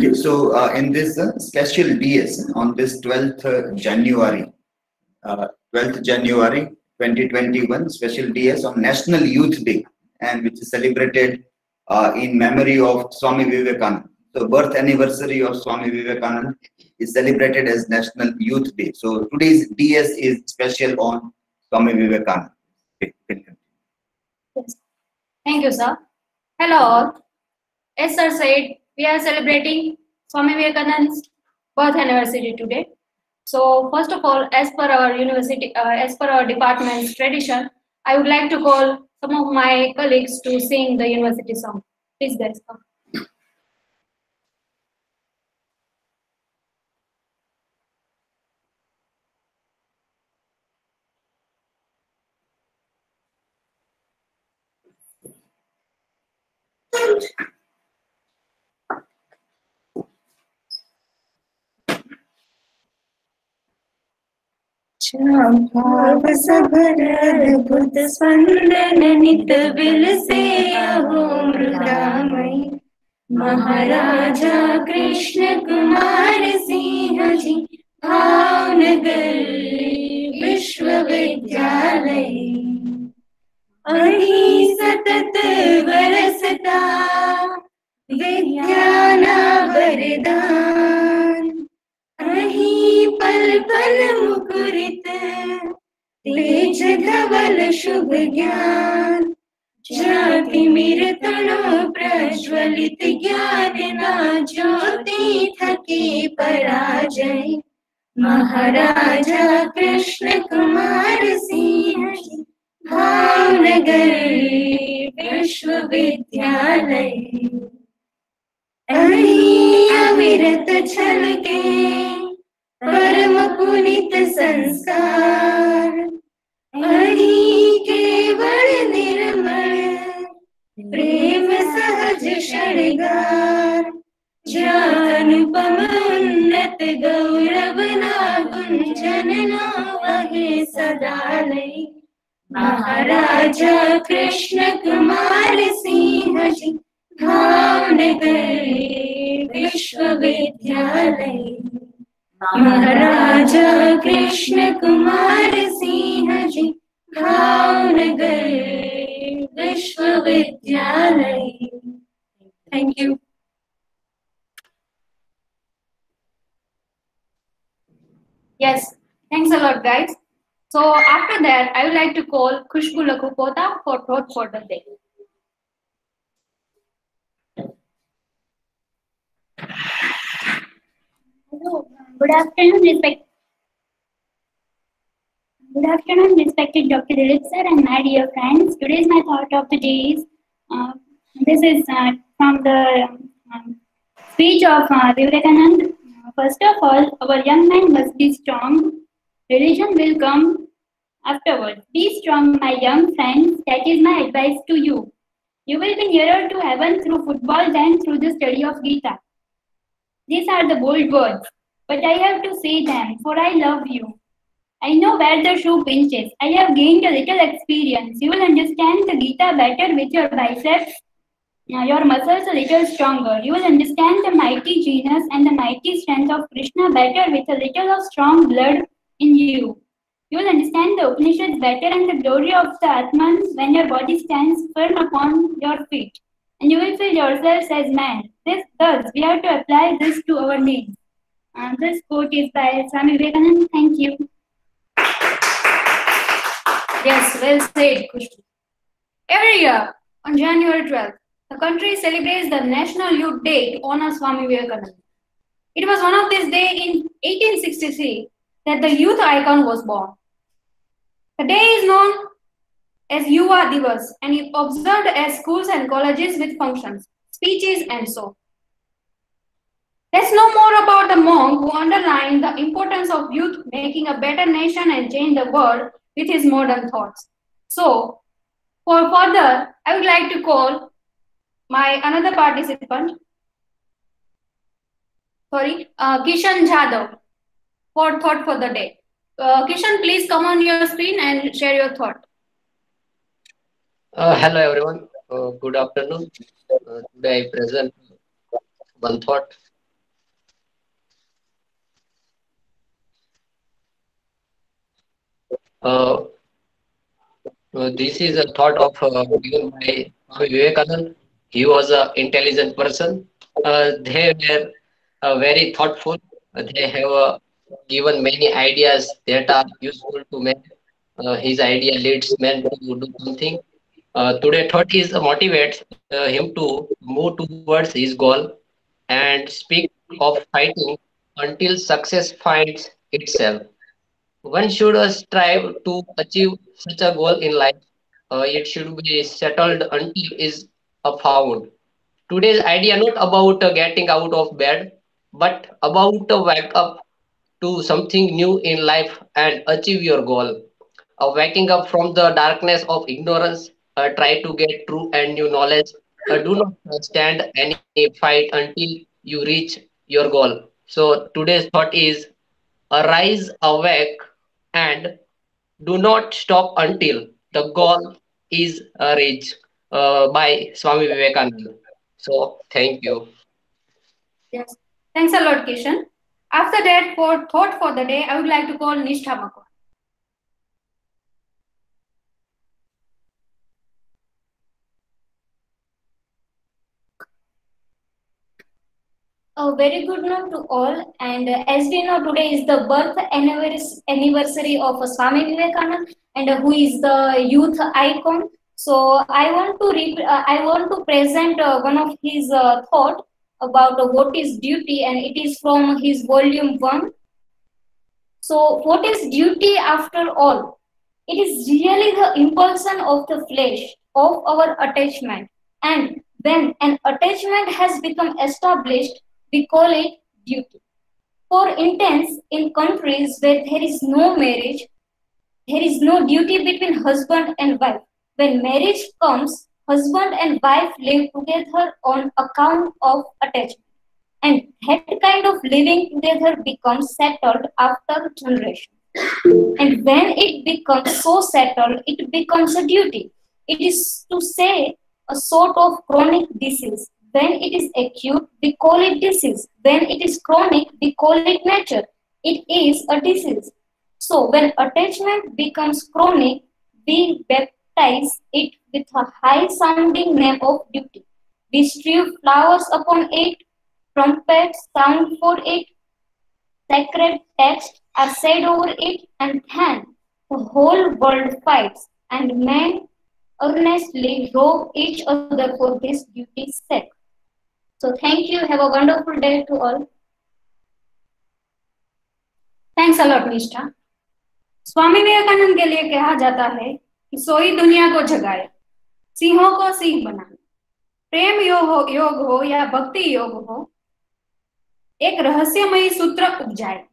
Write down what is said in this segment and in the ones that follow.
Okay, so in this special DS on this 12th January, 12th January 2021, special DS on National Youth Day, and which is celebrated in memory of Swami Vivekananda. So, birth anniversary of Swami Vivekananda is celebrated as National Youth Day. So, today's DS is special on Swami Vivekananda. Okay. Yes. Thank you, sir. Hello all. As sir said, we are celebrating Swami Vivekananda's birth anniversary today. So first of all, as per our university, as per our department's tradition, I would like to call some of my colleagues to sing the university song. Please, guys, come. भाव सभर अद्भुत स्पंदन नित बिलसे अहो मृदामयी महाराजा कृष्ण कुमार सिंह जी भावनगर विश्वविद्यालय अहि सतत बरसता विज्ञाना वरदान अहि पल पल मुकुरित तेज धवल शुभ ज्ञान ज्योति मिरतनो प्रज्वलित ज्ञान ना ज्योति थके पराजय महाराजा कृष्ण कुमार सिंह भावनगर विश्वविद्यालय अहि अविरत छलके परम पुनित संस्कार अहि केवल निर्मल प्रेम सहज शृंगार अनुपम उन्नत गौरव ना गुंजन ना वहे सदालय महाराजा कृष्ण कुमार सिंह जी भावनगर विश्वविद्यालय महाराजा कृष्ण कुमार सिंह जी भावनगर विश्वविद्यालय thank you Yes, thanks a lot, guys. So after that, I would like to call Khushbu Lakhupota for thought for the day. Hello, good afternoon, respected Dr. Dilip sir and my dear friends. Today's my thought of the day is this is from the speech of Vivekananda. First of all, our young man must be strong. Religion will come afterwards. Be strong, my young friends. That is my advice to you. You will be nearer to heaven through football than through the study of Gita. These are the bold words, but I have to say them, for I love you. I know where the shoe pinches. I have gained a little experience. You will understand the Gita better with your biceps, your muscles a little stronger. You will understand the mighty genius and the mighty strength of Krishna better with a little of strong blood in you. You will understand the Upanishads better and the glory of the Atman when your body stands firm upon your feet. And you will feel yourselves as man. Thus, we have to apply this to our needs. This quote is by Swami Vivekananda. Thank you. Yes, well said, Khushbu. Every year, on January 12th, the country celebrates the National Youth Day to honor Swami Vivekananda. It was one of these days in 1863 that the youth icon was born. The day is known as Yuva Divas and is observed at schools and colleges with functions, speeches, and so. Let's know more about the monk who underlined the importance of youth making a better nation and change the world with his modern thoughts. So, for further, I would like to call my another participant, Kishan Jadhav, for thought for the day. Kishan, please come on your screen and share your thought. Hello everyone. Good afternoon. Today I present one thought. Uh, this is a thought of given by Swami Vivekananda. He was an intelligent person. They were very thoughtful. They have given many ideas that are useful to men. His idea leads men to do something. Today, thought is motivates him to move towards his goal and speak of fighting until success finds itself. One should strive to achieve such a goal in life. It should be settled until is found. Today's idea not about getting out of bed, but about wake up to something new in life and achieve your goal. Waking up from the darkness of ignorance, try to get true and new knowledge. Do not stand any fight until you reach your goal. So today's thought is arise, awake, and do not stop until the goal is reached by Swami Vivekananda. So thank you. Yes. Thanks a lot, Kishan. After that, for thought for the day, I would like to call Nishtha Makwan. A very good note to all. And as we know, today is the birth anniversary of Swami Vivekananda, and who is the youth icon. So I want to present one of his thought about what is duty, and it is from his volume one. So, what is duty after all? It is really the impulsion of the flesh, of our attachment. And when an attachment has become established, we call it duty. For instance, in countries where there is no marriage, there is no duty between husband and wife. When marriage comes, husband and wife live together on account of attachment. And that kind of living together becomes settled after generation. And when it becomes so settled, it becomes a duty. It is to say a sort of chronic disease. When it is acute, we call it disease. When it is chronic, we call it nature. It is a disease. So when attachment becomes chronic, we baptize it with a high sounding name of duty. We strew flowers upon it, trumpets sound for it, sacred texts are said over it, and then the whole world fights, and men earnestly rob each other for this duty's sake. So thank you. Have a wonderful day to all. Thanks a lot निष्ठा. स्वामी विवेकानंद के लिए कहा जाता है कि सोई दुनिया को जगाए, सिंहों को सिंह बनाए. प्रेम योग हो या भक्ति योग हो, एक रहस्यमयी सूत्र उपजाए.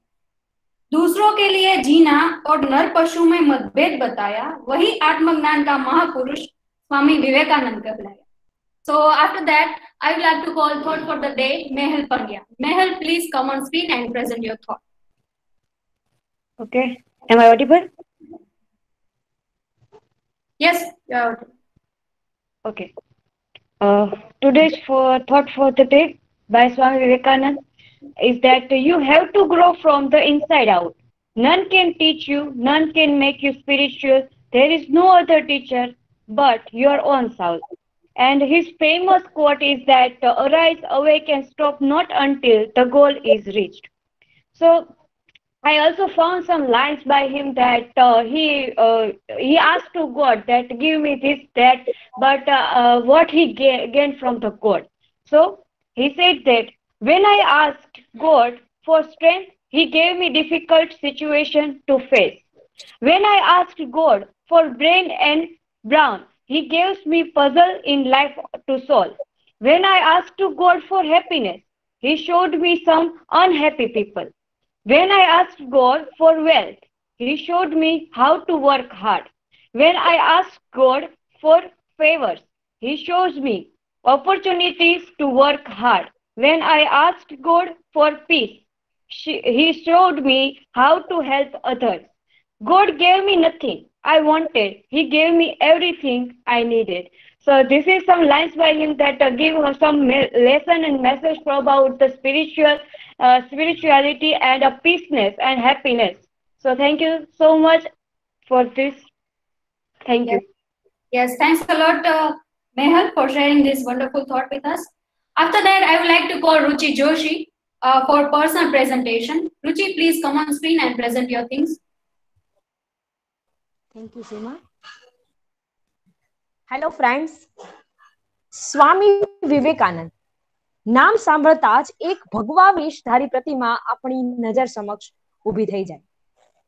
दूसरों के लिए जीना और नर पशु में मतभेद बताया, वही आत्मज्ञान का महापुरुष स्वामी विवेकानंद कहलाया. So after that, I would like to call thought for the day, Mehal Pandya. Mehal, please come on screen and present your thought. Okay. Am I audible? Yes, you are audible. Okay. Today's thought for the day by Swami Vivekananda is that you have to grow from the inside out. None can teach you, none can make you spiritual. There is no other teacher but your own soul. And his famous quote is that arise, awake, and stop not until the goal is reached. So I also found some lines by him that he asked to God that give me this, that, but what he gained from the God. So he said that when I asked God for strength, he gave me difficult situation to face. When I asked God for brain and brawn, he gives me puzzle in life to solve. When I asked to God for happiness, he showed me some unhappy people. When I asked God for wealth, he showed me how to work hard. When I asked God for favors, he shows me opportunities to work hard. When I asked God for peace, he showed me how to help others. God gave me nothing I wanted. He gave me everything I needed. So this is some lines by him that give some lesson and message about the spirituality and peaceness and happiness. So thank you so much for this. Thank you. Yes, thanks a lot, Mehal, for sharing this wonderful thought with us. After that, I would like to call Ruchi Joshi for personal presentation. Ruchi, please come on screen and present your things. Thank you, Seema. Hello, friends. Swami Vivekananda નામ સાંભળતા જ એક ભગવા વેશધારી પ્રતિમા આપણી નજર સમક્ષ ઊભી થઈ જાય.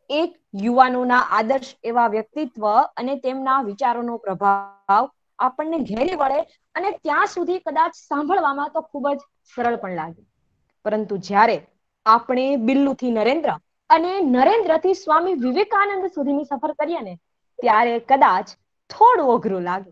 એક યુવાનોના આદર્શ એવા વ્યક્તિત્વ અને તેમના વિચારોનો પ્રભાવ આપણને ઘેરી વળે અને ત્યાં સુધી કદાચ સાંભળવામાં તો ખૂબ જ સરળ પણ લાગે. પરંતુ જ્યારે આપણે બિલ્લુથી નરેન્દ્ર અને નરેન્દ્રથી સ્વામી વિવેકાનંદ સુધીની સફર કરીએ ને ત્યારે કદાચ થોડું અઘરું લાગે.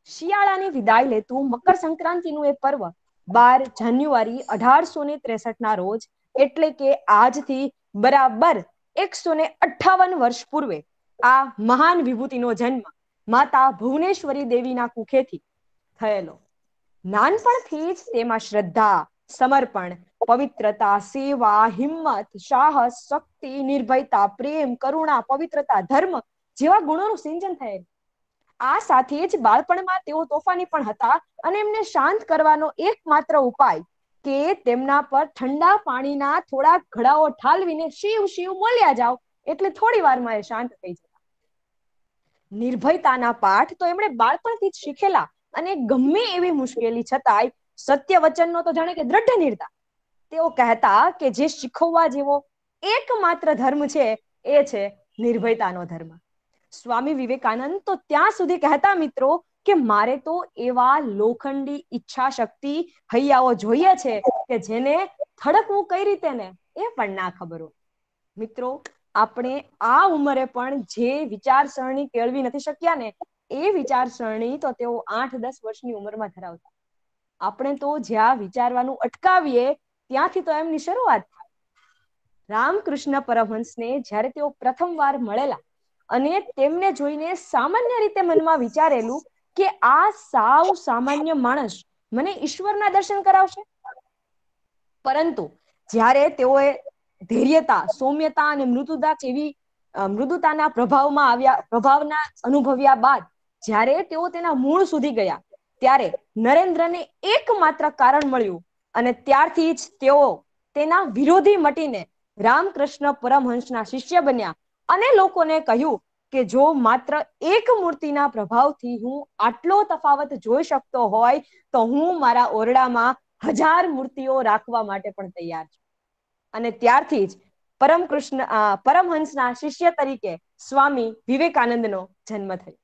શિયાળાની વિદાય લેતું મકર સંક્રાંતિનું એ પર્વ 12 જાન્યુઆરી 1863 રોજ એટલે કે આજથી બરાબર 158 વર્ષ પૂર્વે આ મહાન વિભૂતિનો જન્મ માતા ભુવનેશ્વરી દેવીના કુખેથી થયેલો. નાનપણથી જ તેમાં શ્રદ્ધા, સમર્પણ, પવિત્રતા, સેવા, હિંમત, સાહસ, શક્તિ, નિર્ભયતા, પ્રેમ, કરુણા, પવિત્રતા, ધર્મ જેવા ગુણોનું સિંચન થયેલું. આ સાથે જ બાળપણમાં તેઓ તોફાની પણ હતા અને એમને શાંત કરવાનો એકમાત્ર ઉપાય કે તેમના પર ઠંડા પાણીના થોડા ઘડાઓ ઠાલવીને શિવ શિવ બોલ્યા જાઓ એટલે થોડી વારમાં એ શાંત થઈ જતા. નિર્ભયતાના પાઠ તો એમણે બાળપણથી જ શીખેલા અને ગમે એવી મુશ્કેલી છતાંય સત્ય વચનનો તો જાણે કે દ્રઢ નિર્ધાર. તેઓ કહેતા કે જે શીખવવા જેવો એકમાત્ર ધર્મ છે એ છે નિર્ભયતાનો ધર્મ. સ્વામી વિવેકાનંદ તો ત્યાં સુધી કહેતા મિત્રો કે મારે તો એવા લોખંડી ઈચ્છા શક્તિ હૈયાઓ જોઈએ છે કે જેને થડકવું કઈ રીતે ને એ પણ ના ખબર હોય. મિત્રો, આપણે આ ઉંમરે પણ જે વિચારસરણી કેળવી નથી શક્યા ને એ વિચારસરણી તો તેઓ 8-10 વર્ષની ઉંમરમાં ધરાવતા. આપણે તો જ્યાં વિચારવાનું અટકાવીએ ત્યાંથી તો એમની શરૂઆત થાય. રામકૃષ્ણ પરમહંસને જ્યારે તેઓ પ્રથમવાર મળેલા અને તેમને જોઈને સામાન્ય રીતે મનમાં વિચારેલું કે આ સાવ સામાન્ય માણસ મને ઈશ્વરના દર્શન કરાવશે. પરંતુ જ્યારે તેઓએ ધૈર્યતા, સૌમ્યતા અને મૃદુતાના પ્રભાવના અનુભવ્યા બાદ જ્યારે તેઓ તેના મૂળ સુધી ગયા ત્યારે નરેન્દ્રને એકમાત્ર કારણ મળ્યું અને ત્યારથી જ તેઓ તેના વિરોધી મટીને રામકૃષ્ણ પરમહંસના શિષ્ય બન્યા અને લોકોને કહ્યું કે જો માત્ર એક મૂર્તિના પ્રભાવથી હું આટલો તફાવત જોઈ શકતો હોય તો હું મારા ઓરડામાં 1000 મૂર્તિઓ રાખવા માટે પણ તૈયાર છું. અને ત્યારથી જ પરમહંસના શિષ્ય તરીકે સ્વામી વિવેકાનંદનો જન્મ થયો.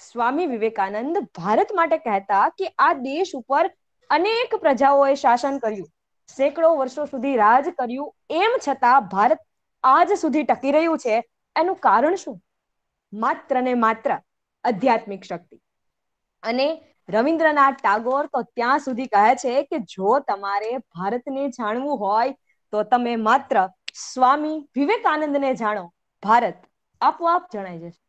સ્વામી વિવેકાનંદ ભારત માટે કહેતા કે આ દેશ ઉપર અનેક પ્રજાઓએ શાસન કર્યું, સેંકડો વર્ષો સુધી રાજ કર્યું, એમ છતાં ભારત આજ સુધી ટકી રહ્યું છે. એનું કારણ શું? માત્ર ને માત્ર આધ્યાત્મિક શક્તિ. અને રવિન્દ્રનાથ ટાગોર તો ત્યાં સુધી કહે છે કે જો તમારે ભારતને જાણવું હોય તો તમે માત્ર સ્વામી વિવેકાનંદને જાણો, ભારત આપોઆપ જણાઈ જશે.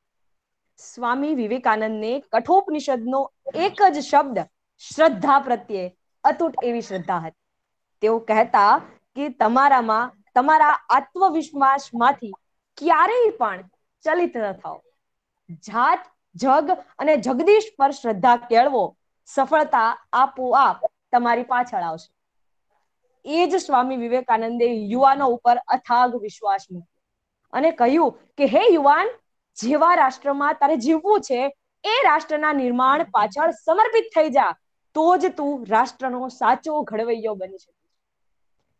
સ્વામી વિવેકાનંદને કઠોપનિષદનો એક જ શબ્દ શ્રદ્ધા પ્રત્યે અતૂટ એવી શ્રદ્ધા હતી. તેઓ કહેતા કે તમારા આત્મવિશ્વાસમાંથી ક્યારેય પણ ચલિત ન થાઓ. જાત, જગ અને જગદીશ પર શ્રદ્ધા કેળવો, સફળતા આપોઆપ તમારી પાછળ આવશે. એ જ સ્વામી વિવેકાનંદે યુવાનો ઉપર અથાગ વિશ્વાસ મૂક્યો અને કહ્યું કે હે યુવાન, જેવા રાષ્ટ્રમાં તારે જીવવું છે એ રાષ્ટ્રના નિર્માણ પાછળ સમર્પિત થઈ જા, તો જ તું રાષ્ટ્રનો સાચો ઘડવૈયો બની શકે.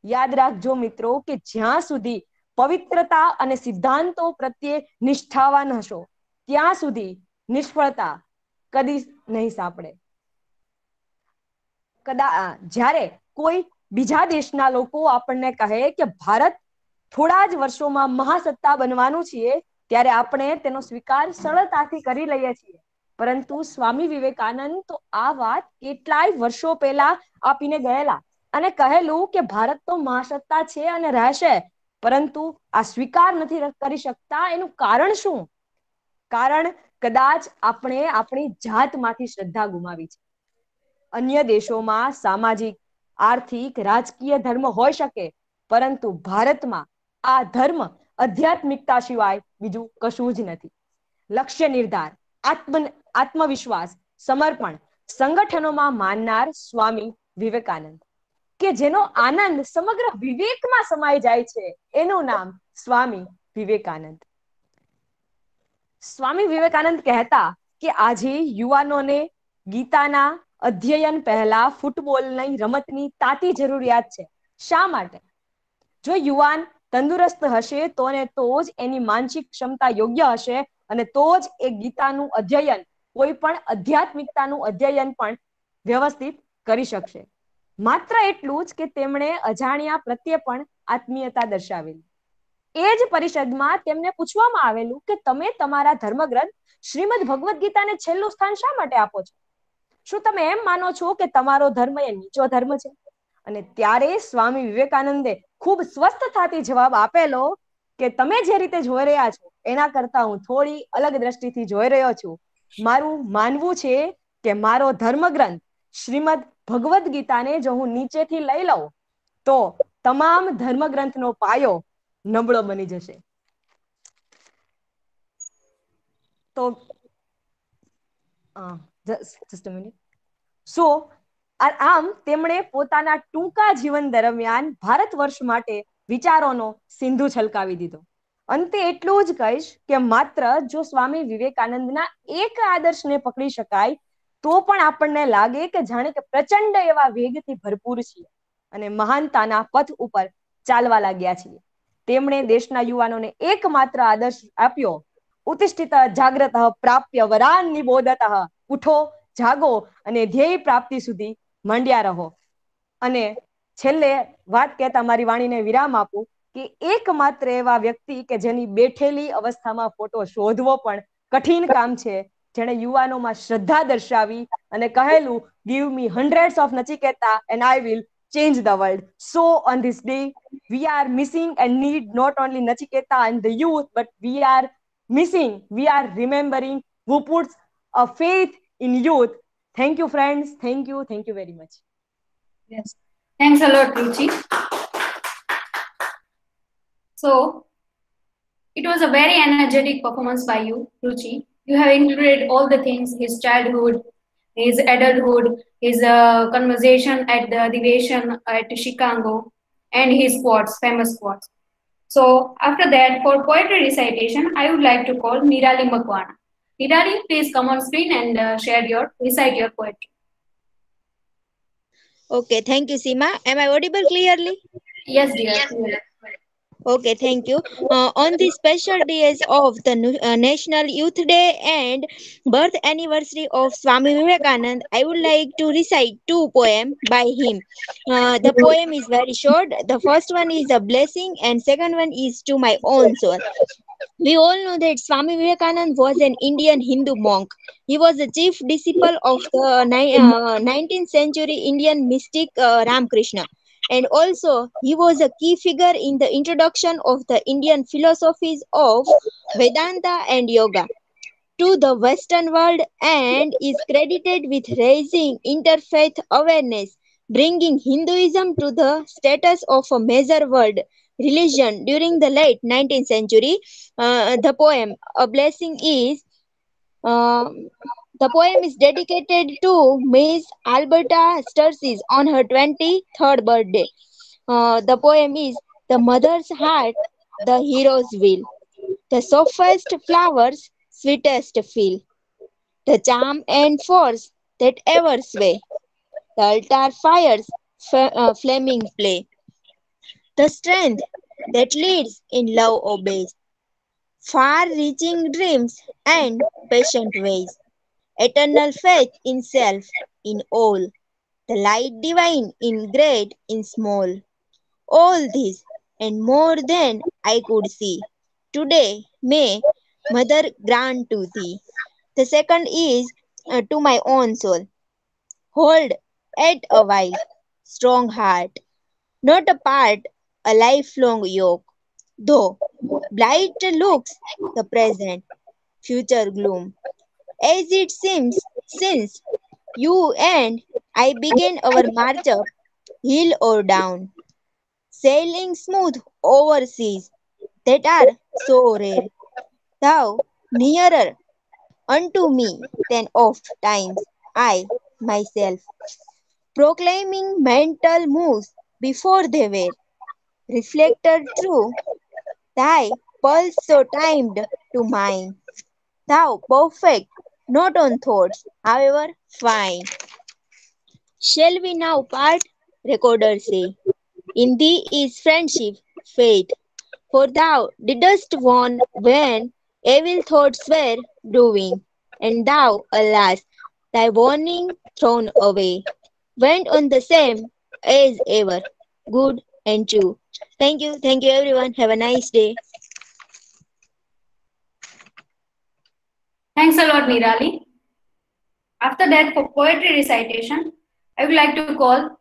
યાદ રાખજો મિત્રો કે જ્યાં સુધી પવિત્રતા અને સિદ્ધાંતો પ્રત્યે નિષ્ઠાવાન હશો ત્યાં સુધી નિષ્ફળતા કદી નહીં સાંપડે. જ્યારે કોઈ બીજા દેશના લોકો આપણને કહે કે ભારત થોડા જ વર્ષોમાં મહાસત્તા બનવાનું છે ત્યારે આપણે તેનો સ્વીકાર સરળતાથી કરી લઈએ છીએ. પરંતુ સ્વામી વિવેકાનંદ તો આ વાત કેટલાય વર્ષો પહેલા આપીને ગયેલા અને કહેલું કે ભારત તો મહાસત્તા છે અને રહેશે, પરંતુ આ સ્વીકાર નથી કરી શકતા. એનું કારણ શું? કારણ કદાચ આપણે આપણી જાતમાંથી શ્રદ્ધા ગુમાવી છે. અન્ય દેશોમાં સામાજિક, આર્થિક, રાજકીય ધર્મ હોઈ શકે, પરંતુ ભારતમાં આ ધર્મ આધ્યાત્મિકતા સિવાય બીજું કશું જ નથી. લક્ષ્ય નિર્ધાર, આત્મવિશ્વાસ, સમર્પણ, સંગઠનોમાં માનનાર સ્વામી વિવેકાનંદ, કે જેનો આનંદ સમગ્ર વિવેકમાં સમાઈ જાય છે, એનું નામ સ્વામી વિવેકાનંદ. સ્વામી વિવેકાનંદ કહેતા કે આજે યુવાનોને ગીતાના અધ્યયન પહેલા ફૂટબોલની રમતની તાતી જરૂરિયાત છે. શા માટે? જો યુવાન તંદુરસ્ત હશે તો જ એની માનસિક ક્ષમતા યોગ્ય હશે અને તો જ એ ગીતાનું અધ્યયન, કોઈ પણ આધ્યાત્મિકતાનું અધ્યયન પણ વ્યવસ્થિત કરી શકશે. માત્ર એટલું જ કે તેમણે અજાણ્યા પ્રત્યે પણ આત્મીયતા દર્શાવેલી. એ જ પરિષદમાં તેમને પૂછવામાં આવેલું કે તમે તમારા ધર્મગ્રંથ શ્રીમદ ભગવદ્ ગીતાને છેલ્લું સ્થાન શા માટે આપો છો? શું તમે એમ માનો છો કે તમારો ધર્મ એ નીચો ધર્મ છે? અને ત્યારે સ્વામી વિવેકાનંદે ખૂબ સ્વસ્થતાથી જવાબ આપેલો કે તમે જે રીતે જોઈ રહ્યા છો એના કરતા હું થોડી અલગ દ્રષ્ટિથી જોઈ રહ્યો છું. મારું માનવું છે કે મારો ધર્મગ્રંથ શ્રીમદ ભગવદ્ ગીતાને જો હું નીચેથી લઈ લઉં તો તમામ ધર્મગ્રંથનો પાયો નબળો બની જશે. તો just a minute. So આમ તેમણે પોતાના ટૂંકા જીવન દરમિયાન ભારત વર્ષ માટે વિચારોનો સિંધુ છલકાવી દીધો. અંતે એટલું જ કહીશ કે માત્ર જો સ્વામી વિવેકાનંદના એક આદર્શને પકડી શકાય તો પણ આપણને લાગે કે જાણે કે પ્રચંડ એવા વેગથી ભરપૂર છીએ અને મહાનતાના પથ ઉપર ચાલવા લાગ્યા છીએ. તેમણે દેશના યુવાનોને એકમાત્ર આદર્શ આપ્યો, ઉત્તિષ્ઠિત જાગ્રત પ્રાપ્ય વરાન નિબોધત, ઉઠો, જાગો અને ધ્યેય પ્રાપ્તિ સુધી મંડ્યા રહો. અને છેલ્લે વાત કહેતા મારી વાણીને વિરામ આપું કે એકમાત્ર એવા વ્યક્તિ કે જેની બેઠેલી અવસ્થામાં ફોટો શોધવો પણ કઠિન કામ છે, જેણે યુવાનોમાં શ્રદ્ધા દર્શાવી અને કહેલું, give me hundreds of Nachiketa and I will change the world. So on this day we are missing and need not only Nachiketa and the youth, but we are remembering who puts a faith in youth. Thank you, friends. Thank you very much. Yes, thanks a lot, Ruchi. So it was a very energetic performance by you, Ruchi. You have included all the things: his childhood, his adulthood, his conversation at the Division at Chicago, and his quotes, famous quotes. So after that, for poetry recitation, I would like to call Nirali Makwana. Nirali, please come on screen and recite your poetry. Okay, thank you, Seema. Am I audible clearly? Yes, dear. Okay, thank you. On the special days of the National Youth Day and birth anniversary of Swami Vivekanand, I would like to recite two poems by him. The poem is very short. The first one is a blessing and second one is to my own soul. We all know that Swami Vivekananda was an Indian Hindu monk. He was the chief disciple of the 19th century Indian mystic Ramakrishna. And also, he was a key figure in the introduction of the Indian philosophies of Vedanta and Yoga to the Western world and is credited with raising interfaith awareness, bringing Hinduism to the status of a major world religion during the late 19th century. The poem, A Blessing, is the poem is dedicated to Miss Alberta Stursis on her 23rd birthday. The poem is The Mother's Heart, the Hero's Will. The softest flowers, sweetest feel. The charm and force that ever sway. The altar fires, flaming play. The strength that leads in love obeys. Far-reaching dreams and patient ways. Eternal faith in self, in all, the light divine in great, in small. All this and more than I could see. Today, may Mother grant to thee. The second is to my own soul. Hold at a while, strong heart, not apart, a lifelong yoke. Though blight looks the present, future gloom. As it seems, since you and I began our march up, hill or down, sailing smooth over seas that are so rare, thou nearer unto me than oft times I myself, proclaiming mental moves before they were reflected true, thy pulse so timed to mine, thou perfect, not on thoughts, however fine. Shall we now part? Recorders say, in thee is friendship, faith, for thou didst warn when evil thoughts were brewing, and thou, alas, thy warning thrown away, went on the same as ever, good and true. Thank you everyone. Have a nice day. Thanks a lot, Nirali. After that, for poetry recitation, I would like to call,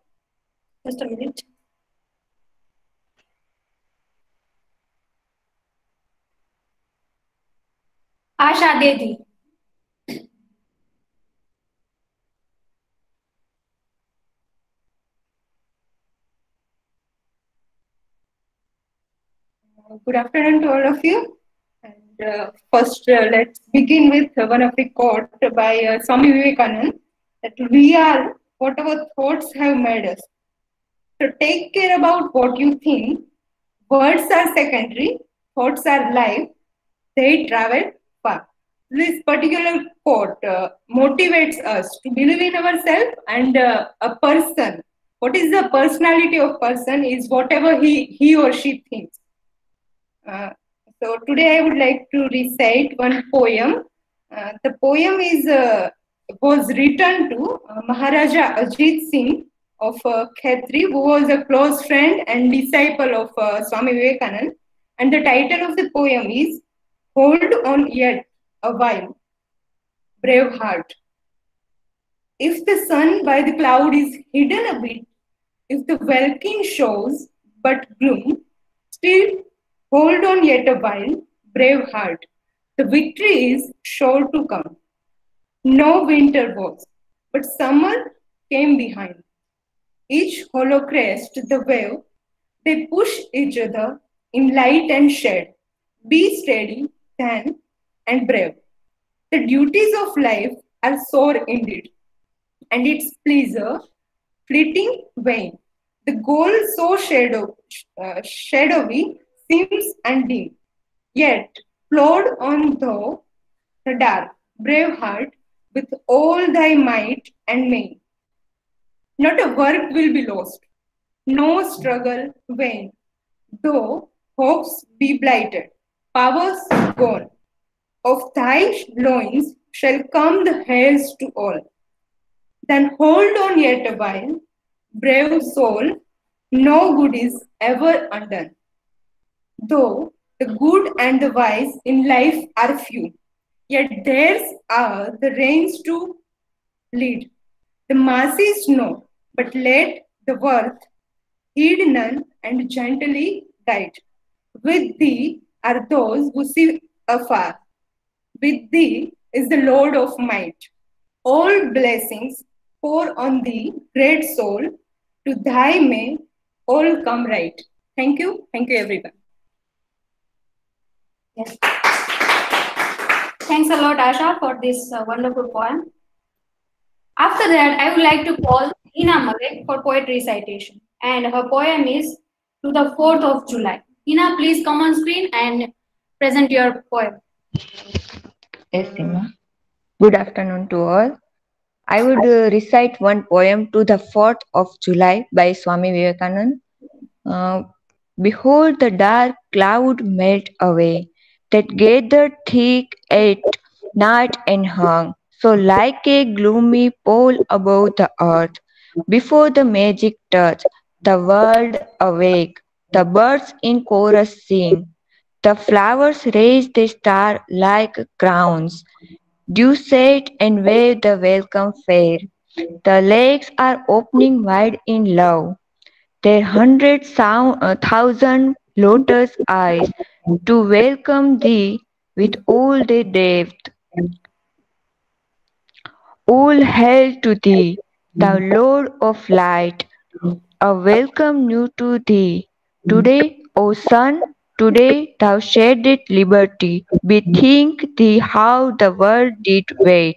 just a minute. Asha Dedi. Good afternoon to all of you. And first, let's begin with one of the quote by Swami Vivekananda that we are what our thoughts have made us. So take care about what you think. Words are secondary, thoughts are life. They travel far. This particular quote motivates us to believe in ourselves and a person. What is the personality of person is whatever he or she thinks. So today I would like to recite one poem. The poem was written to Maharaja Ajit Singh of Khetri, who was a close friend and disciple of Swami Vivekananda. And the title of the poem is Hold On Yet a While, Brave Heart. If the sun by the cloud is hidden a bit, if the welkin shows but gloom, still hold on yet a while, brave heart. The victory is sure to come. No winter was, but summer came behind. Each hollow crest, the wave, they push each other in light and shade. Be steady, then, and brave. The duties of life are sore indeed, and its pleasure fleeting vain. The goal so shadowy seems undimmed, yet plod on thou the dark, brave heart, with all thy might and main. Not a work will be lost, no struggle vain, though hopes be blighted, powers gone. Of thy loins shall come the hairs to all. Then hold on yet a while, brave soul, no good is ever undone. Though the good and the wise in life are few, yet theirs are the reins to lead. The masses know, but let the worth heed none and gently guide. With thee are those who see afar. With thee is the Lord of might. All blessings pour on thee, great soul. To thy may all come right. Thank you everyone. Yes. Thanks a lot, Asha, for this wonderful poem. After that, I would like to call Ina Malek for poetry recitation. And her poem is To the 4th of July. Ina, please come on screen and present your poem. Yes, Sima. Good afternoon to all. I would recite one poem to the 4th of July by Swami Vivekananda. Behold the dark cloud melt away, that gathered thick at night and hung, so like a gloomy pall above the earth. Before the magic touch, the world awake, the birds in chorus sing, the flowers raise their star like crowns. Dew set and wave the welcome fair. The lakes are opening wide in love, their thousand lotus eyes to welcome thee with all their depth. All hail to thee, thou Lord of light, a welcome new to thee. Today, O sun, today thou shadest liberty. Bethink thee how the world did wait,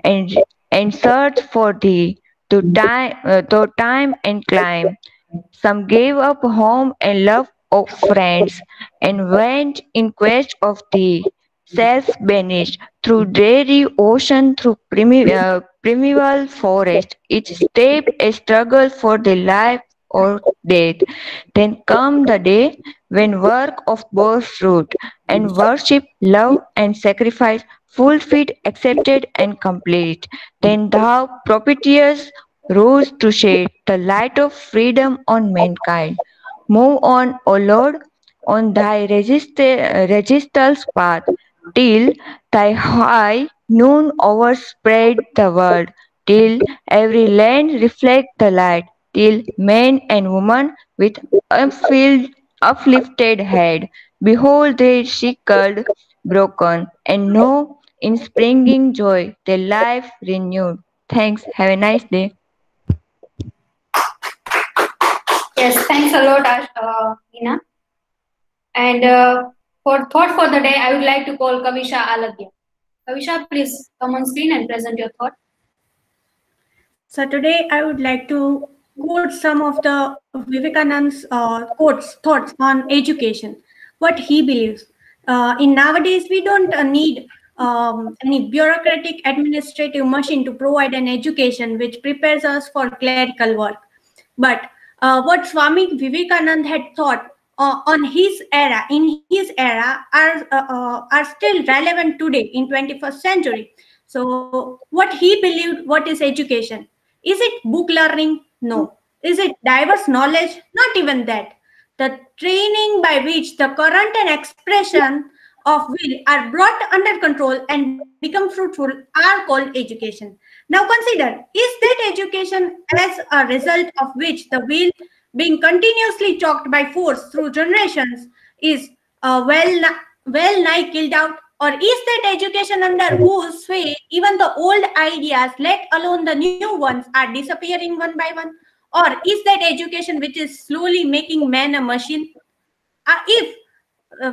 and, and search for thee, through time and clime. Some gave up home and love of friends, and went in quest of thee. Self banished through dreary ocean, through primeval forest, each step a struggle for the life or death. Then come the day when work of both fruit and worship, love and sacrifice, fulfilled, accepted and complete. Then thou propitious rose to shed the light of freedom on mankind. Move on, O Lord, on thy register's path, till thy high noon overspread the world, till every land reflect the light, till man and woman with uplifted head behold their shackled broken, and know in springing joy their life renewed. Thanks. Have a nice day. Yes, thanks a lot, Ina. And for thought for the day, I would like to call Kavisha Alagya. Kavisha, please come on screen and present your thought. So today I would like to quote some of the Vivekananda's thoughts on education, what he believes. In nowadays, we don't need any bureaucratic administrative machine to provide an education which prepares us for clerical work. But what Swami Vivekananda had thought on his era, in his era, are still relevant today in 21st century. So what he believed, what is education? Is it book learning? No. Is it diverse knowledge? Not even that. The training by which the current and expression of will are brought under control and become fruitful are called education. Now consider, is that education as a result of which the will being continuously choked by force through generations is well nigh killed out? Or is that education under whose sway even the old ideas, let alone the new ones, are disappearing one by one? Or is that education which is slowly making man a machine? If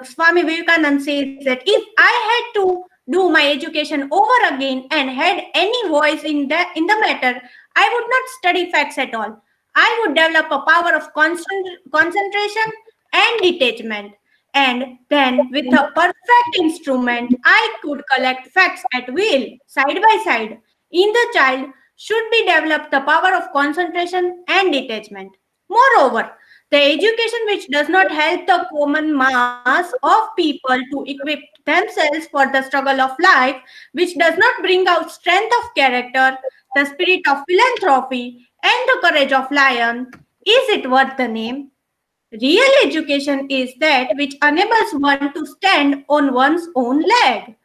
Swami Vivekananda says that if I had to do my education over again and had any voice in the matter, I would not study facts at all. I would develop a power of concentration and detachment. And then, with a perfect instrument, I could collect facts at will, side by side. In the child should be developed the power of concentration and detachment. Moreover, the education which does not help the common mass of people to equip themselves for the struggle of life, which does not bring out strength of character, the spirit of philanthropy, and the courage of lion, is it worth the name? Real education is that which enables one to stand on one's own leg.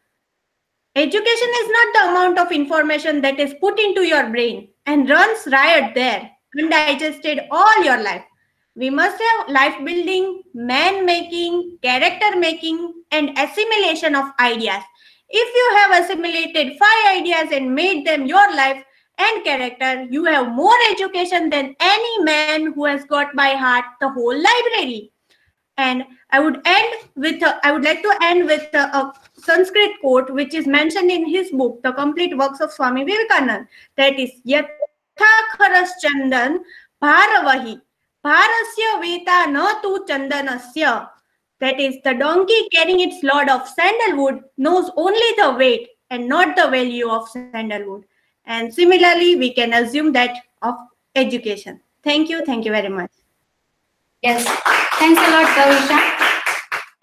Education is not the amount of information that is put into your brain and runs riot there, undigested all your life. We must have life building, man making, character making, and assimilation of ideas. If you have assimilated 5 ideas and made them your life and character, you have more education than any man who has got by heart the whole library. And I would like to end with a Sanskrit quote which is mentioned in his book, The Complete Works of Swami Vivekananda. That is, Yatha kharas chandan bharavahi bharasya veta na tu chandanasya. That is, the donkey carrying its load of sandalwood knows only the weight and not the value of sandalwood. And similarly, we can assume that of education. Thank you very much. Yes, thanks a lot, Kavisha.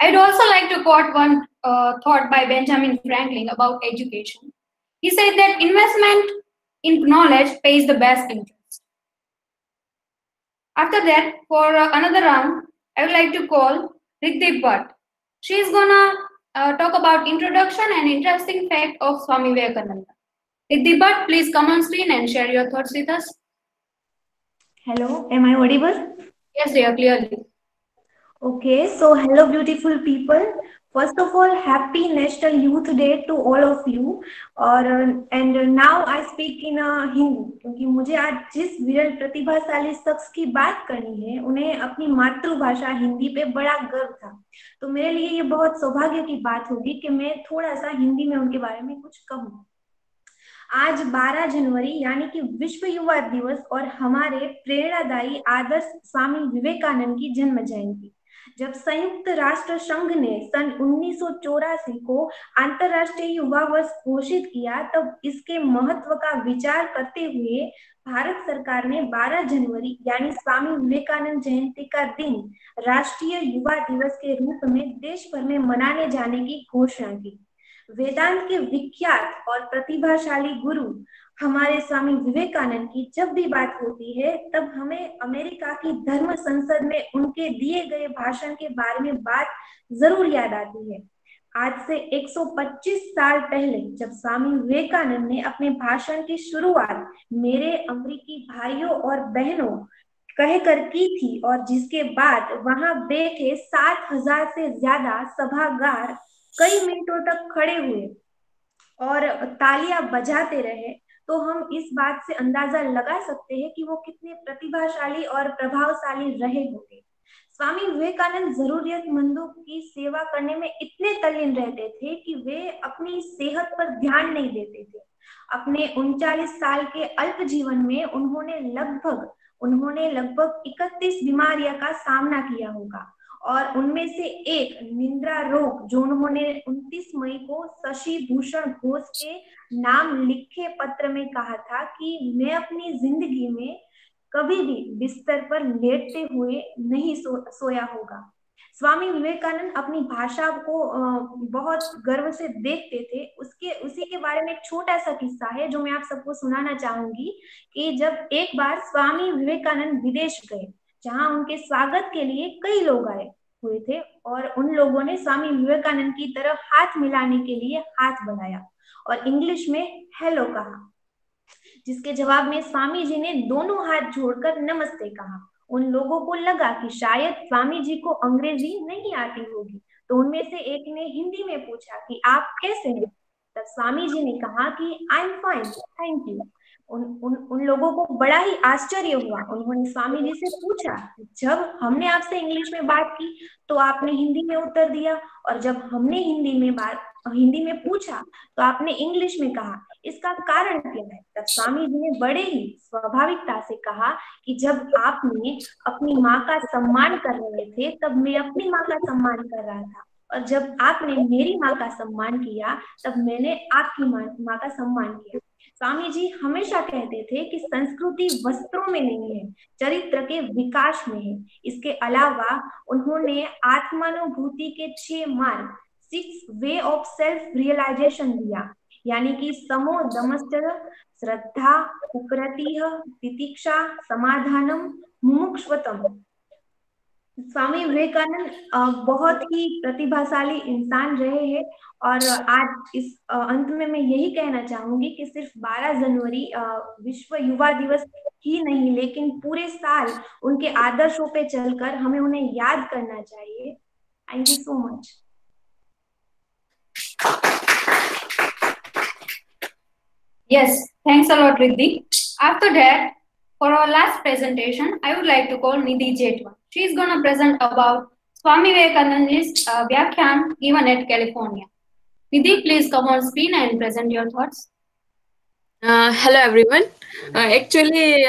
I'd also like to quote one thought by Benjamin Franklin about education. He said that investment in knowledge pays the best interest. After that, for another round, I would like to call Riddhi Bhatt. She's gonna talk about introduction and interesting fact of Swami Vivekananda. Riddhi Bhatt, please come on screen and share your thoughts with us. Hello, am I audible? Yes, dear, clearly. Okay, so hello beautiful people. First of all, happy National Youth Day to all of you. और and now I speak in Hindi, क्योंकि मुझे आज जिस विरल प्रतिभाशाली शख्स की बात करनी है उन्हें अपनी मातृभाषा हिंदी पे बड़ा गर्व था। तो मेरे लिए ये बहुत सौभाग्य की बात होगी कि मैं थोड़ा सा हिंदी में उनके बारे में कुछ कहूँ। आज 12 जनवरी यानी कि विश्व युवा दिवस और हमारे प्रेरणादायी आदर्श स्वामी विवेकानंद की जन्म जयंती। जब संयुक्त राष्ट्र संघ ने सन 1984 को अंतर्राष्ट्रीय युवा वर्ष घोषित किया, तब इसके महत्व का विचार करते हुए भारत सरकार ने 12 जनवरी यानी स्वामी विवेकानंद जयंती का दिन राष्ट्रीय युवा दिवस के रूप में देश भर में मनाने जाने की घोषणा की। वेदांत के विख्यात और प्रतिभाशाली गुरु हमारे स्वामी विवेकानंद की जब भी बात होती है, तब हमें अमेरिका की धर्म संसद में उनके दिए गए भाषण के बारे में बात जरूर याद आती है। आज से 125 साल पहले जब स्वामी विवेकानंद ने अपने भाषण की शुरुआत मेरे अमेरिकी भाइयों और बहनों कहकर की थी, और जिसके बाद वहां बैठे 7,000 से ज्यादा सभागार कई मिनटों तक खड़े हुए और तालियां बजाते रहे, तो हम इस बात से अंदाजा लगा सकते हैं कि वो कितने प्रतिभाशाली और प्रभावशाली रहे होंगे। स्वामी विवेकानंद जरूरतमंदों की सेवा करने में इतने तल्लीन रहते थे कि वे अपनी सेहत पर ध्यान नहीं देते थे। अपने 39 साल के अल्प जीवन में उन्होंने लगभग 31 बीमारियों का सामना किया होगा, और उनमें से एक निद्रा रोग, जो उन्होंने 29 मई को शशि भूषण घोष के नाम लिखे पत्र में कहा था कि मैं अपनी जिंदगी में कभी भी बिस्तर पर लेटते हुए नहीं सोया होगा। स्वामी विवेकानंद अपनी भाषा को बहुत गर्व से देखते थे। उसी के बारे में एक छोटा सा किस्सा है जो मैं आप सबको सुनाना चाहूंगी कि जब एक बार स्वामी विवेकानंद विदेश गए, जहां उनके स्वागत के लिए कई लोग आए हुए थे, और उन लोगों ने स्वामी विवेकानंद की तरफ हाथ मिलाने के लिए हाथ बढ़ाया और इंग्लिश में हेलो कहा, जिसके जवाब में स्वामी जी ने दोनों हाथ जोड़कर नमस्ते कहा। उन लोगों को लगा कि शायद स्वामी जी को अंग्रेजी नहीं आती होगी, तो उनमें से एक ने हिंदी में पूछा कि आप कैसे हैं। तब स्वामी जी ने कहा कि I am fine, thank you. उन लोगों को बड़ा ही आश्चर्य हुआ। उन्होंने स्वामी जी से पूछा, जब हमने आपसे इंग्लिश में बात की तो आपने हिंदी में उत्तर दिया, और जब हमने हिंदी में पूछा तो आपने इंग्लिश में कहा, इसका कारण क्या है। तब स्वामी जी ने बड़े ही स्वाभाविकता से कहा कि जब आपने अपनी माँ का सम्मान कर रहे थे, तब मैं अपनी माँ का सम्मान कर रहा था, और जब आपने मेरी माँ का सम्मान किया, तब मैंने आपकी माँ का सम्मान किया। स्वामी जी हमेशा कहते थे कि संस्कृति वस्त्रों में नहीं है, चरित्र के विकास में है। इसके अलावा उन्होंने आत्मानुभूति के 6 मार्ग, 6 वे ऑफ सेल्फ रियलाइजेशन दिया, यानी कि समो दमश्चर, श्रद्धा, उपरतिः, तितिक्षा, समाधानम, मुमुक्षुत्वम। स्वामी विवेकानंद बहुत ही प्रतिभाशाली इंसान रहे हैं, और आज इस अंत में मैं यही कहना चाहूंगी कि सिर्फ 12 जनवरी विश्व युवा दिवस ही नहीं, लेकिन पूरे साल उनके आदर्शों पे चलकर हमें उन्हें याद करना चाहिए। Thank you so much. Yes, thanks a lot, Riddhi. After that, for our last presentation, I would like to call Nidhi Jetwan. She is going to present about Swami Vivekananda's Vyakhyan given at California. Nidhi, please come on screen and present your thoughts. Hello everyone. Actually,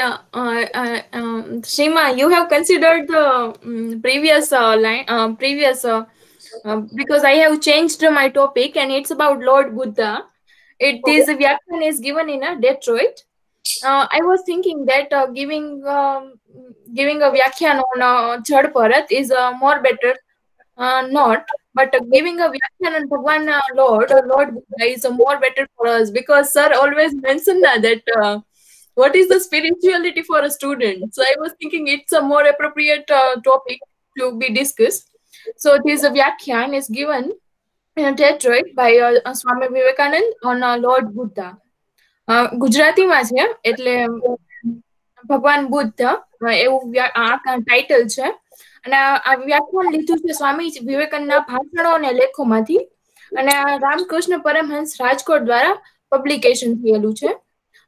Shima, you have considered the previous because I have changed my topic and it's about Lord Buddha. This Vyakhyan is given in Detroit. I was thinking that giving a Vyakhyan on Jad Bharat is more better, not. But giving a Vyakhyan on Bhagwan Lord Buddha is more better for us, because sir always mentioned that what is the spirituality for a student. So I was thinking it's a more appropriate topic to be discussed. So this Vyakhyan is given in Detroit by Swami Vivekanand on Lord Buddha. ગુજરાતીમાં છે, એટલે ભગવાન બુદ્ધ એવું આ title છે. અને આ વ્યાખ્યાન લીધું છે સ્વામી વિવેકાનંદના ભાષણો અને લેખોમાંથી, અને આ રામકૃષ્ણ પરમહંસ રાજકોટ દ્વારા પબ્લિકેશન થયેલું છે.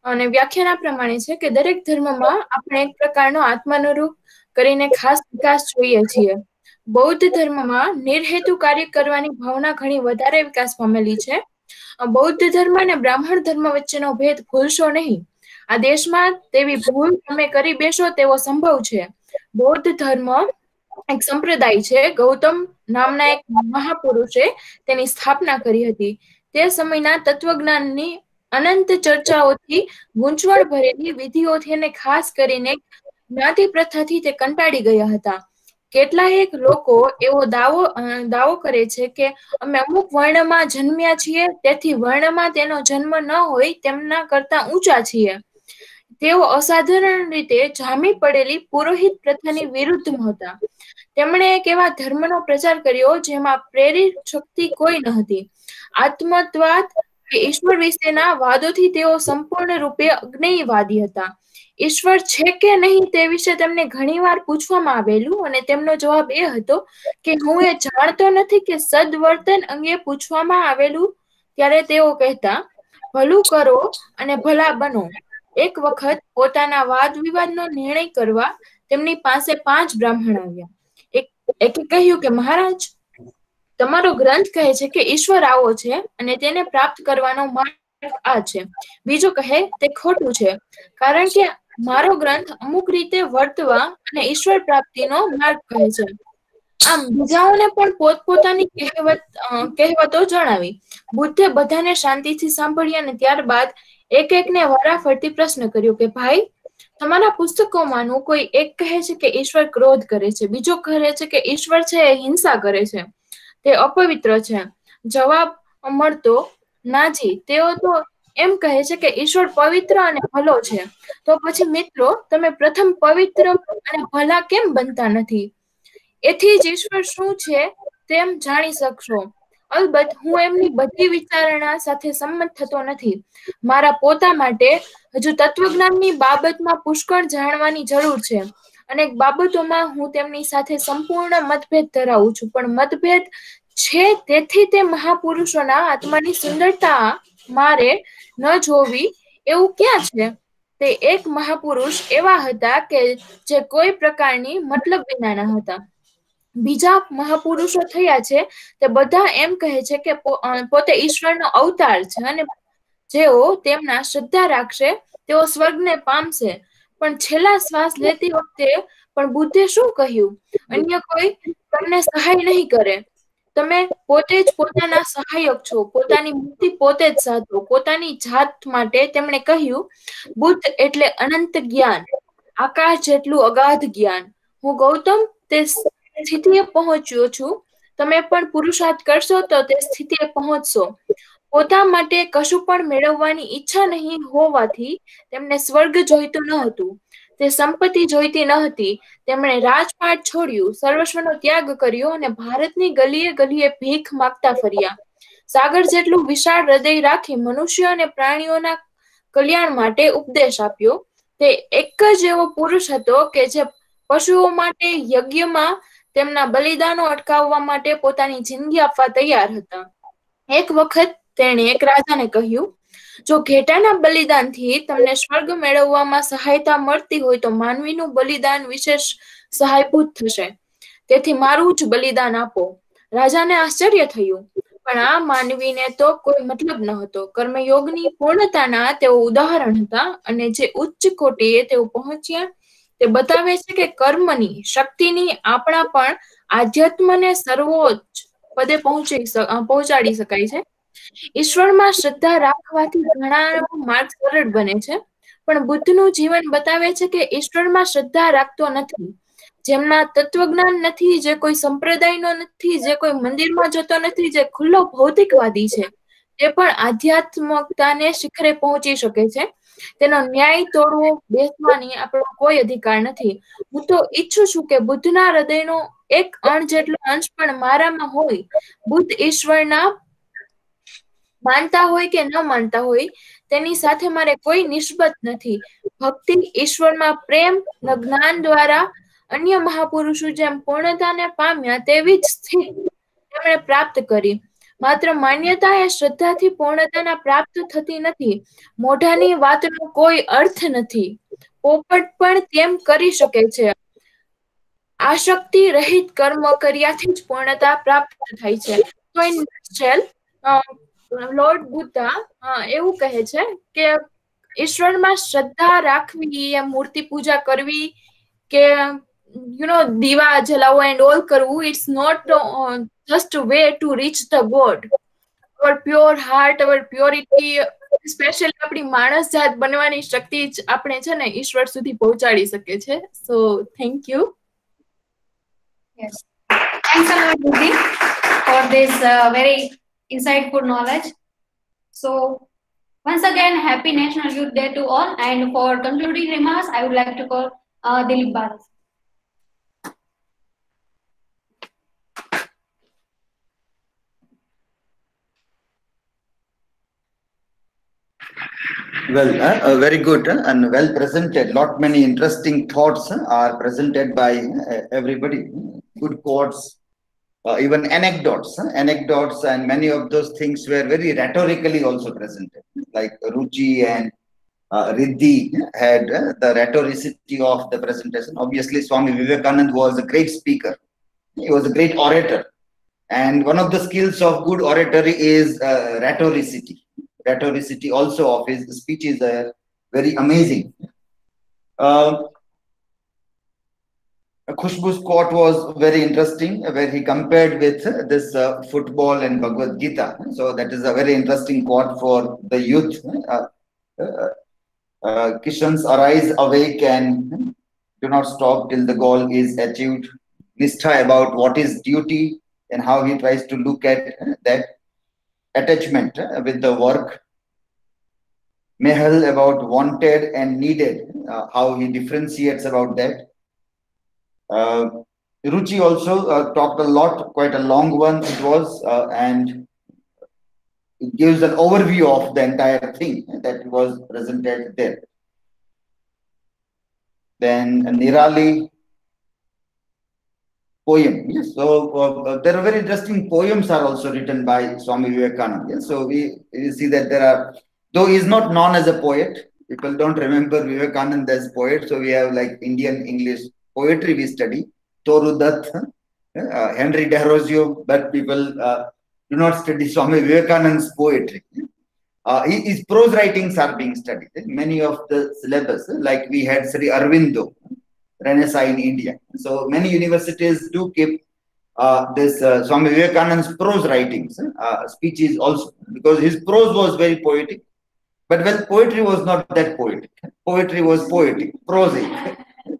અને વ્યાખ્યાન આ પ્રમાણે છે કે દરેક ધર્મમાં આપણે એક પ્રકારનો આત્માનુરૂપ કરીને ખાસ વિકાસ જોઈએ છીએ. બૌદ્ધ ધર્મમાં નિર્હેતુ કાર્ય કરવાની ભાવના ઘણી વધારે વિકાસ પામેલી છે. બૌદ્ધ ધર્મ અને બ્રાહ્મણ ધર્મ વચ્ચેનો ભેદ ભૂલશો નહીં. આ દેશમાં તેવી ભૂલ તમે કરી બેસો તેવો સંભવ છે. બૌદ્ધ ધર્મ એક સંપ્રદાય છે. ગૌતમ નામના એક મહાપુરુષે તેની સ્થાપના કરી હતી. તે સમયના તત્વજ્ઞાનની અનંત ચર્ચાઓથી ગૂંચવણ ભરેલી વિધિઓથી અને ખાસ કરીને જ્ઞાતિ પ્રથાથી તે કંટાળી ગયા હતા. કેટલાક લોકો એવો દાવો કરે છે કે અમે અમુક વર્ણમાં જન્મ્યા છીએ, તેથી વર્ણમાં તેનો જન્મ ન હોય તેમના કરતા ઊંચા છીએ. તેઓ અસાધારણ રીતે જામી પડેલી પુરોહિત પ્રથાની વિરુદ્ધમાં હતા. તેમણે એક એવા ધર્મનો પ્રચાર કર્યો જેમાં પ્રેરિત શક્તિ કોઈ ન હતી. આત્મતવાદ કે ઈશ્વર વિશેના વાદોથી તેઓ સંપૂર્ણ રૂપે અજ્ઞેયવાદી હતા. ઈશ્વર છે કે નહીં તે વિશે તેમને ઘણીવાર પૂછવામાં આવેલું અને તેમનો જવાબ એ હતો કે હું એ જાણતો નથી કે સદવર્તન અંગે પૂછવામાં આવેલું ત્યારે તેઓ કહેતા, ભલું કરો અને ભલા બનો. એક વખત પોતાના વાદ વિવાદનો નિર્ણય કરવા તેમની પાસે 5 બ્રાહ્મણ આવ્યા. એકે કહ્યું કે મહારાજ, તમારો ગ્રંથ કહે છે કે ઈશ્વર આવો છે અને તેને પ્રાપ્ત કરવાનો માર્ગ આ છે. બીજો કહે તે ખોટું છે, કારણ કે મારો ગ્રંથ અમુક રીતે વર્તવા અને ઈશ્વર પ્રાપ્તિનો માર્ગ કહે છે. આમ બીજાઓને પણ પોતપોતાની કહેવતો જણાવી. બુદ્ધે બધાને શાંતિથી સાંભળી અને ત્યારબાદ એક એકને વારાફરતી પ્રશ્ન કર્યો કે ભાઈ, તમારા પુસ્તકોમાંનું કોઈ એક કહે છે કે ઈશ્વર ક્રોધ કરે છે, બીજો કહે છે કે ઈશ્વર છે એ હિંસા કરે છે, તે અપવિત્ર છે. જવાબ મળતો નાજી. તેઓ તો એમ કહે છે કે ઈશ્વર પવિત્ર અને ભલો છે. તો પછી મિત્રો, તમે પ્રથમ પવિત્ર અને ભલા કેમ બનતા નથી? એથી જ ઈશ્વર શું છે તેમ જાણી શકશો. અલબત્ત હું એમની બધી વિચારણા સાથે સંમત થતો નથી. મારા પોતા માટે હજુ તત્વજ્ઞાનની બાબતમાં પુષ્કળ જાણવાની જરૂર છે. અનેક બાબતોમાં હું તેમની સાથે સંપૂર્ણ મતભેદ ધરાવું છું, પણ મતભેદ છે તેથી તે મહાપુરુષોના આત્માની સુંદરતા મારે ન જોવી એવું ક્યાં છે? તે એક મહાપુરુષ એવા હતા કે જે કોઈ પ્રકારની મતલબ વિનાના હતા. બીજા મહાપુરુષો થયા છે તે બધા એમ કહે છે કે પોતે ઈશ્વરનો અવતાર છે અને જેઓ તેમના શ્રદ્ધા રાખશે તેઓ સ્વર્ગને પામશે. પણ છેલ્લા શ્વાસ લેતી વખતે પણ બુદ્ધે શું કહ્યું? અન્ય કોઈ તમને સહાય નહીં કરે. તમે પોતે જ પોતાના સહાયક છો. પોતાની મુક્તિ પોતે જ સાધો. પોતાની જાત માટે તેમણે કહ્યું, બુદ્ધ એટલે અનંત જ્ઞાન, આકાશ જેટલું અગાધ જ્ઞાન. હું ગૌતમ તે સ્થિતિએ પહોંચ્યો છું. તમે પણ પુરુષાર્થ કરશો તો તે સ્થિતિએ પહોંચશો. પોતા માટે કશું પણ મેળવવાની ઈચ્છા નહીં હોવાથી તેમને સ્વર્ગ જોઈતું ન હતું. તે સંપત્તિ જોઈતી ન હતી. તેમણે રાજપાટ છોડ્યું, સર્વસ્વનો ત્યાગ કર્યો અને ભારતની ગલીએ ગલીએ ભીખ માંગતા ફર્યા. સાગર જેટલું વિશાળ હૃદય રાખી મનુષ્ય અને પ્રાણીઓના કલ્યાણ માટે ઉપદેશ આપ્યો. તે એક જ એવો પુરુષ હતો કે જે પશુઓ માટે યજ્ઞમાં તેમના બલિદાનો અટકાવવા માટે પોતાની જિંદગી આપવા તૈયાર હતા. એક વખત તેણે એક રાજાને કહ્યું, જો ઘેટાના બલિદાનથી તમને સ્વર્ગ મેળવવામાં સહાયતા મળતી હોય તો માનવીનું બલિદાન વિશેષ સહાયભૂત થશે. તેથી મારું જ બલિદાન આપો. રાજાને આશ્ચર્ય થયું, પણ આ માનવીને તો કોઈ મતલબ ન હતો. કર્મયોગની પૂર્ણતાના તેઓ ઉદાહરણ હતા અને જે ઉચ્ચ કોટીએ તેઓ પહોંચ્યા તે બતાવે છે કે કર્મની શક્તિની આપણા પણ આધ્યાત્મને સર્વોચ્ચ પદે પહોંચાડી શકાય છે. ઈશ્વરમાં શ્રદ્ધા રાખવાથી ઘણાનો માર્ગ સરળ બને છે, પણ બુદ્ધનું જીવન બતાવે છે કે ઈશ્વરમાં શ્રદ્ધા રાખતો નથી, જેમના તત્વજ્ઞાન નથી, જે કોઈ સંપ્રદાયનો નથી, જે કોઈ મંદિરમાં જતો નથી, જે ખુલ્લો ભૌતિકવાદી છે, તે પણ આધ્યાત્મકતાને શિખરે પહોંચી શકે છે. તેનો ન્યાય તોડવો બેસવાની આપણો કોઈ અધિકાર નથી. હું તો ઈચ્છું છું કે બુદ્ધના હૃદયનો એક અણ જેટલો અંશ પણ મારામાં હોય. બુદ્ધ ઈશ્વરના માનતા હોય કે ન માનતા હોય તેની સાથે મારે કોઈ નિસ્બત નથી. ભક્તિ ઈશ્વરમાં પ્રેમ જ્ઞાન દ્વારા અન્ય મહાપુરુષો જેમ પૂર્ણતાને પામ્યા તેવી જ સ્થિતિ તેમણે પ્રાપ્ત કરી. માત્ર માન્યતા એ શ્રદ્ધાથી પૂર્ણતાના પ્રાપ્ત થતી નથી. મોઢાની વાતનો કોઈ અર્થ નથી. પોપટ પણ તેમ કરી શકે છે. આશક્તિ રહિત કર્મ કર્યાથી જ પૂર્ણતા પ્રાપ્ત થાય છે. તો ઇન નટશેલ લોર્ડ બુદ્ધા એવું કહે છે કે ઈશ્વરમાં શ્રદ્ધા રાખવી, એ મૂર્તિ પૂજા કરવી કે દીવા જલાવો એન્ડ ઓલ કરવું, it's not just way to reach the god. Our pure heart, our purity, specially આપણી માણસ જાત બનવાની શક્તિ જ આપણે છે ને ઈશ્વર સુધી પહોંચાડી શકે છે. So thank you. Yes. Thanks a lot, Buddhi, for this very insightful knowledge. So, once again, happy National Youth Day to all. And for concluding remarks, I would like to call Dilip Bharat. Well, very good and well presented. Lot many interesting thoughts are presented by everybody. Good quotes, even anecdotes. Anecdotes, and many of those things were very rhetorically also presented. Like Ruchi and Riddhi had the rhetoricity of the presentation. Obviously, Swami Vivekananda was a great speaker. He was a great orator. And one of the skills of good oratory is rhetoricity. Rhetoricity also of his speeches are very amazing. Khushbu's quote was very interesting, where he compared with this football and Bhagavad Gita. So that is a very interesting quote for the youth. Kishans, arise, awake, and do not stop till the goal is achieved. Nishtha about what is duty and how he tries to look at that. Attachment with the work. Mehal about wanted and needed, how he differentiates about that. Ruchi also talked a lot, quite a long one it was, and it gives an overview of the entire thing that was presented there. Then Nirali poem. Yes. So there are very interesting poems are also written by Swami Vivekananda. Yes. So we see that there are, though he is not known as a poet, people don't remember Vivekananda as poet. So we have like Indian English poetry we study, Toru Dutt, Henry Desrosiers, but people do not study Swami Vivekananda's poetry. His prose writings are being studied. Many of the syllabus, like we had Sri Aurobindo, Renaissance in India. So many universities do keep this Swami Vivekananda's prose writings, speeches also, because his prose was very poetic. But well, poetry was not that poetic. Poetry was poetic, prosaic.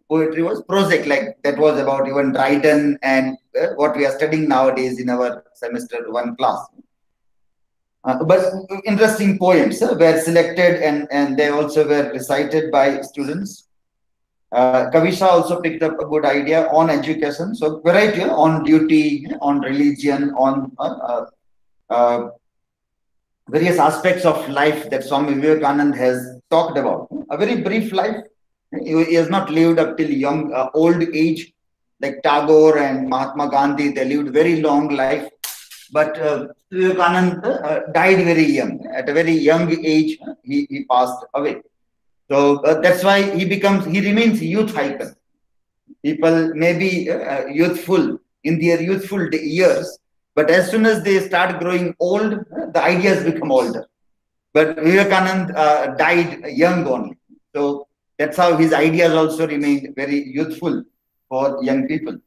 Poetry was prosaic, like that was about even Dryden and what we are studying nowadays in our semester 1 class. But interesting poems were selected and they also were recited by students. Kavisha also picked up a good idea on education. So variety on duty, on religion, on various aspects of life that Swami Vivekananda has talked about. A very brief life. He has not lived up till young, old age, like Tagore and Mahatma Gandhi. They lived very long life. But Vivekananda died very young. At a very young age, he passed away. So that's why he remains youth icon. People may be youthful in their youthful years, but as soon as they start growing old, the ideas become older. But Vivekananda died young only. So that's how his ideas also remained very youthful for young people.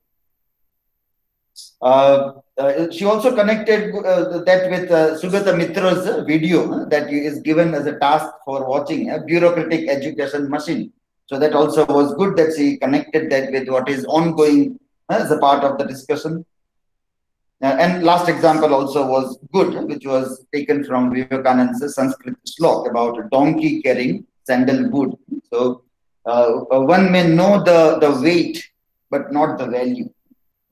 She also connected that with Sugata Mitra's video that is given as a task for watching a bureaucratic education machine. So that also was good that she connected that with what is ongoing as a part of the discussion. And last example also was good, which was taken from Vivekananda's Sanskrit slok about a donkey carrying sandalwood. So one may know the weight, but not the value.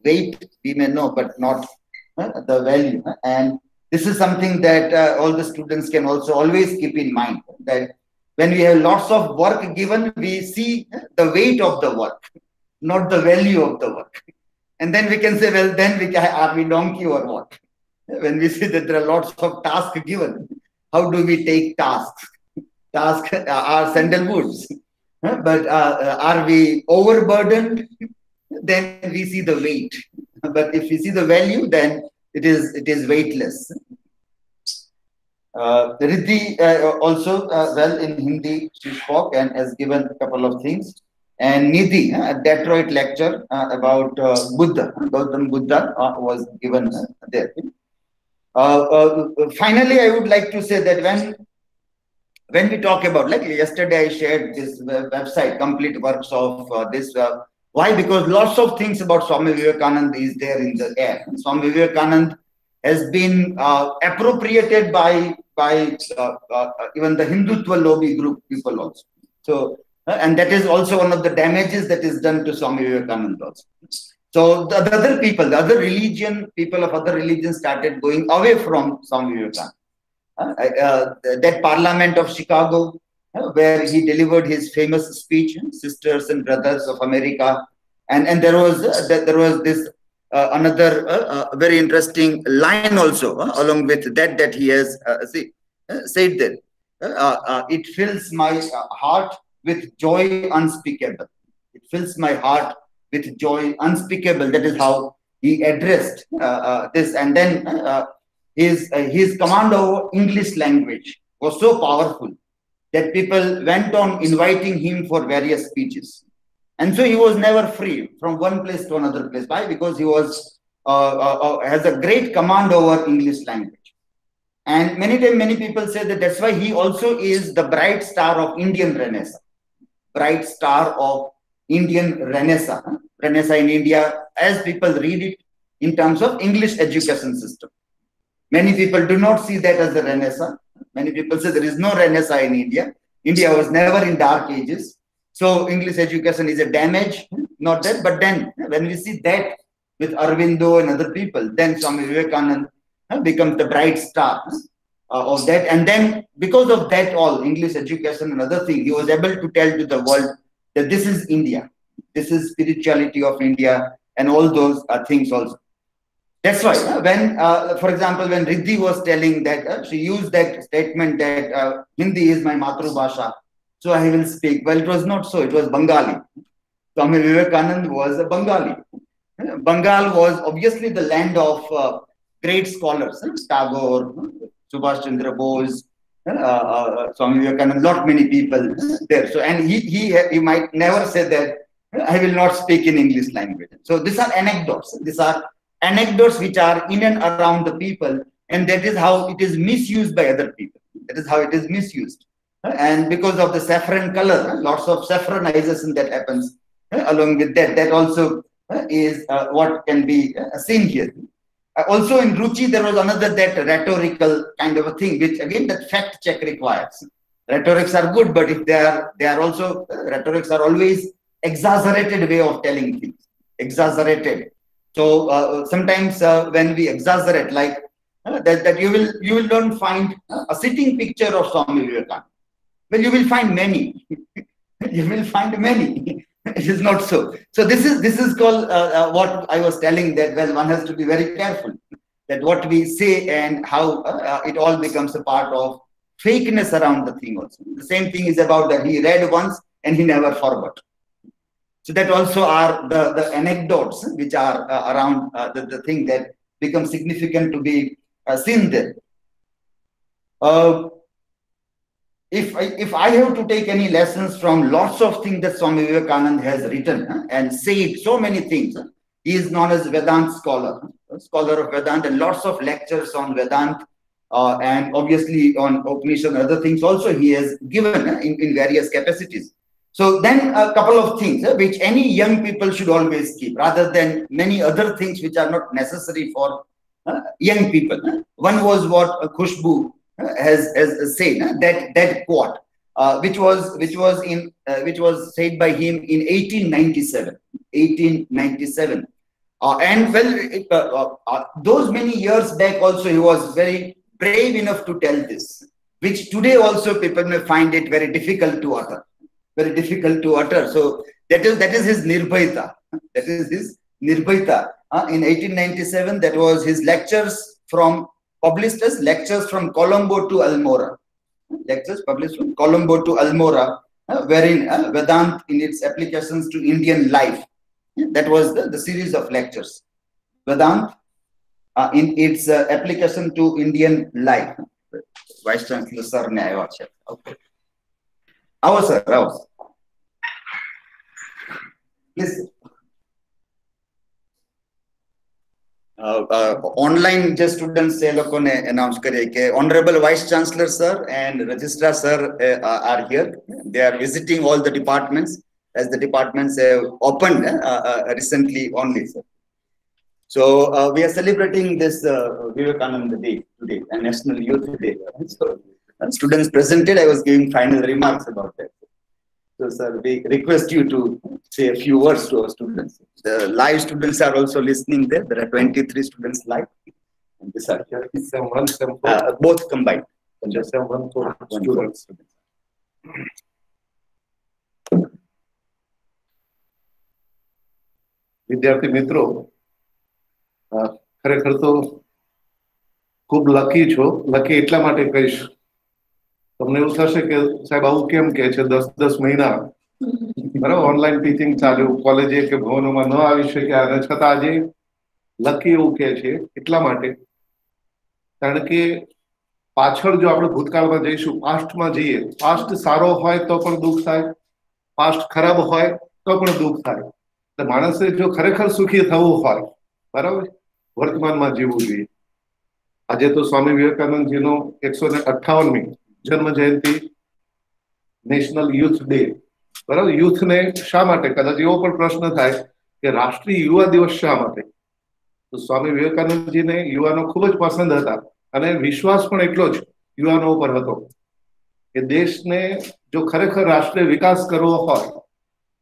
Weight we may know, but not the value. And this is something that all the students can also always keep in mind, that when we have lots of work given, we see the weight of the work. not the value of the work. And then we can say, well, then are we donkey or what? When we see that there are lots of tasks given, how do we take tasks? Tasks are sandalwoods. But are we overburdened? Then we see the weight. But if we see the value, then it is weightless. Riddhi also well in Hindi she spoke and has given a couple of things. And Nidhi, a Detroit lecture about Buddha, Gautam Buddha was given there. Finally, I would like to say that when we talk about, like yesterday I shared this website, complete works of this. Why? Because lots of things about Swami Vivekananda is there in the air. Swami Vivekananda has been appropriated by even the Hindutva lobby group people also. So, and that is also one of the damages that is done to Swami Vivekananda also. So the other people, the other religion, people of other religions started going away from Swami Vivekananda. That Parliament of Chicago, where he delivered his famous speech, Sisters and Brothers of America, and there was this another very interesting line also along with that he has said that it fills my heart with joy unspeakable. It fills my heart with joy unspeakable. That is how he addressed this, and then his command over English language was so powerful that people went on inviting him for various speeches. And so he was never free from one place to another place. Why? Because he was has a great command over English language. And many times, many people say that that's why he also is the bright star of Indian Renaissance. Bright star of Indian Renaissance. Renaissance in India, as people read it in terms of English education system. Many people do not see that as a Renaissance. Many people say there is no Renaissance in India. India was never in dark ages. So English education is a damage, not that. But then when we see that with Aurobindo and other people, then Swami Vivekananda becomes the bright star of that. And then because of that all, English education and other things, he was able to tell to the world that this is India. This is spirituality of India and all those things also. That's why when, for example, when Riddhi was telling that, she used that statement that Hindi is my Matrubhasha, so I will speak. Well, it was not so. It was Bengali. Swami Vivekananda was a Bengali. Bengal was obviously the land of great scholars, Tagore, Subhash Chandra Bose, Swami Vivekananda, not many people there. So, and he might never say that I will not speak in English language. So these are anecdotes. These are anecdotes which are in and around the people, and that is how it is misused by other people. That is how it is misused. And because of the saffron color, lots of saffronization that happens along with that. That also is what can be seen here. Also in Ruchi, there was another that rhetorical kind of a thing, which again that fact check requires. Rhetorics are good, but if they are also, rhetorics are always exaggerated way of telling things. Exaggerated. So sometimes when we exaggerate, like that you will not find a sitting picture of Swami Vivekananda. Well, you will find many. You will find many. It is not so. So this is called what I was telling, that well, one has to be very careful that what we say and how it all becomes a part of fakeness around the thing also. The same thing is about that he read once and he never forgot. So that also are the anecdotes which are around the thing that become significant to be seen there. If I have to take any lessons from lots of things that Swami Vivekananda has written and said, so many things, he is known as Vedanta scholar of Vedanta, and lots of lectures on Vedanta and obviously on Upanishad and other things also he has given in various capacities. So then a couple of things which any young people should always keep, rather than many other things which are not necessary for young people. One was what Khushbu has said, that quote, which was said by him in 1897. 1897. And well, those many years back also he was very brave enough to tell this, which today also people may find it very difficult to utter. Very difficult to utter. So That is his Nirbhayta. That is his Nirbhayta. In 1897, that was his lectures published as Lectures from Colombo to Almora. Lectures published from Colombo to Almora, wherein Vedant in its applications to Indian life. That was the series of lectures. Vedant in its application to Indian life. Vice Chancellor Sir ne આવ્યા છે. Okay. આવો sir, આવો. Please. Online જે students એ લોકોને announce કરીએ કે Honorable Vice Chancellor Sir and Registrar Sir are here. They are visiting all the departments as the departments have opened recently only, sir. So we are celebrating this Vivekananda Day today, a National Youth Day. So students presented, I was giving final remarks about that. So sir, we request you to say a few words to our students. The live students are also listening there. There are 23 students live. And this are here. Both combined. Just one for students. વિદ્યાર્થી મિત્રો, ખરેખર તો ખૂબ lucky છો. Lucky એટલા માટે કહીશ, તમને એવું થશે કે સાહેબ આવું કેમ કહે છે, 10 મહિના બરાબર ઓનલાઈન ટીચિંગ ચાલ્યું, કોલેજે કે ભવનોમાં ન આવી શક્યા, અને છતાં આજે લકી એવું કહે છે એટલા માટે કારણ કે પાછળ જો આપણે ભૂતકાળમાં જઈશું, પાસ્ટમાં જઈએ, પાસ્ટ સારો હોય તો પણ દુઃખ થાય, પાસ્ટ ખરાબ હોય તો પણ દુઃખ થાય. માણસે જો ખરેખર સુખી થવું હોય, બરાબર, વર્તમાનમાં જીવવું જોઈએ. આજે તો સ્વામી વિવેકાનંદજીનો 158મી જન્મ જયંતિ, નેશનલ યુથ ડે, બરાબર. યુથને શા માટે, કદાચ એવો પણ પ્રશ્ન થાય કે રાષ્ટ્રીય યુવા દિવસ શા માટે? તો સ્વામી વિવેકાનંદજીને યુવાનો ખૂબ જ પસંદ હતા અને વિશ્વાસ પણ એટલો જ યુવાનો ઉપર હતો કે દેશને જો ખરેખર રાષ્ટ્રીય વિકાસ કરવો હોય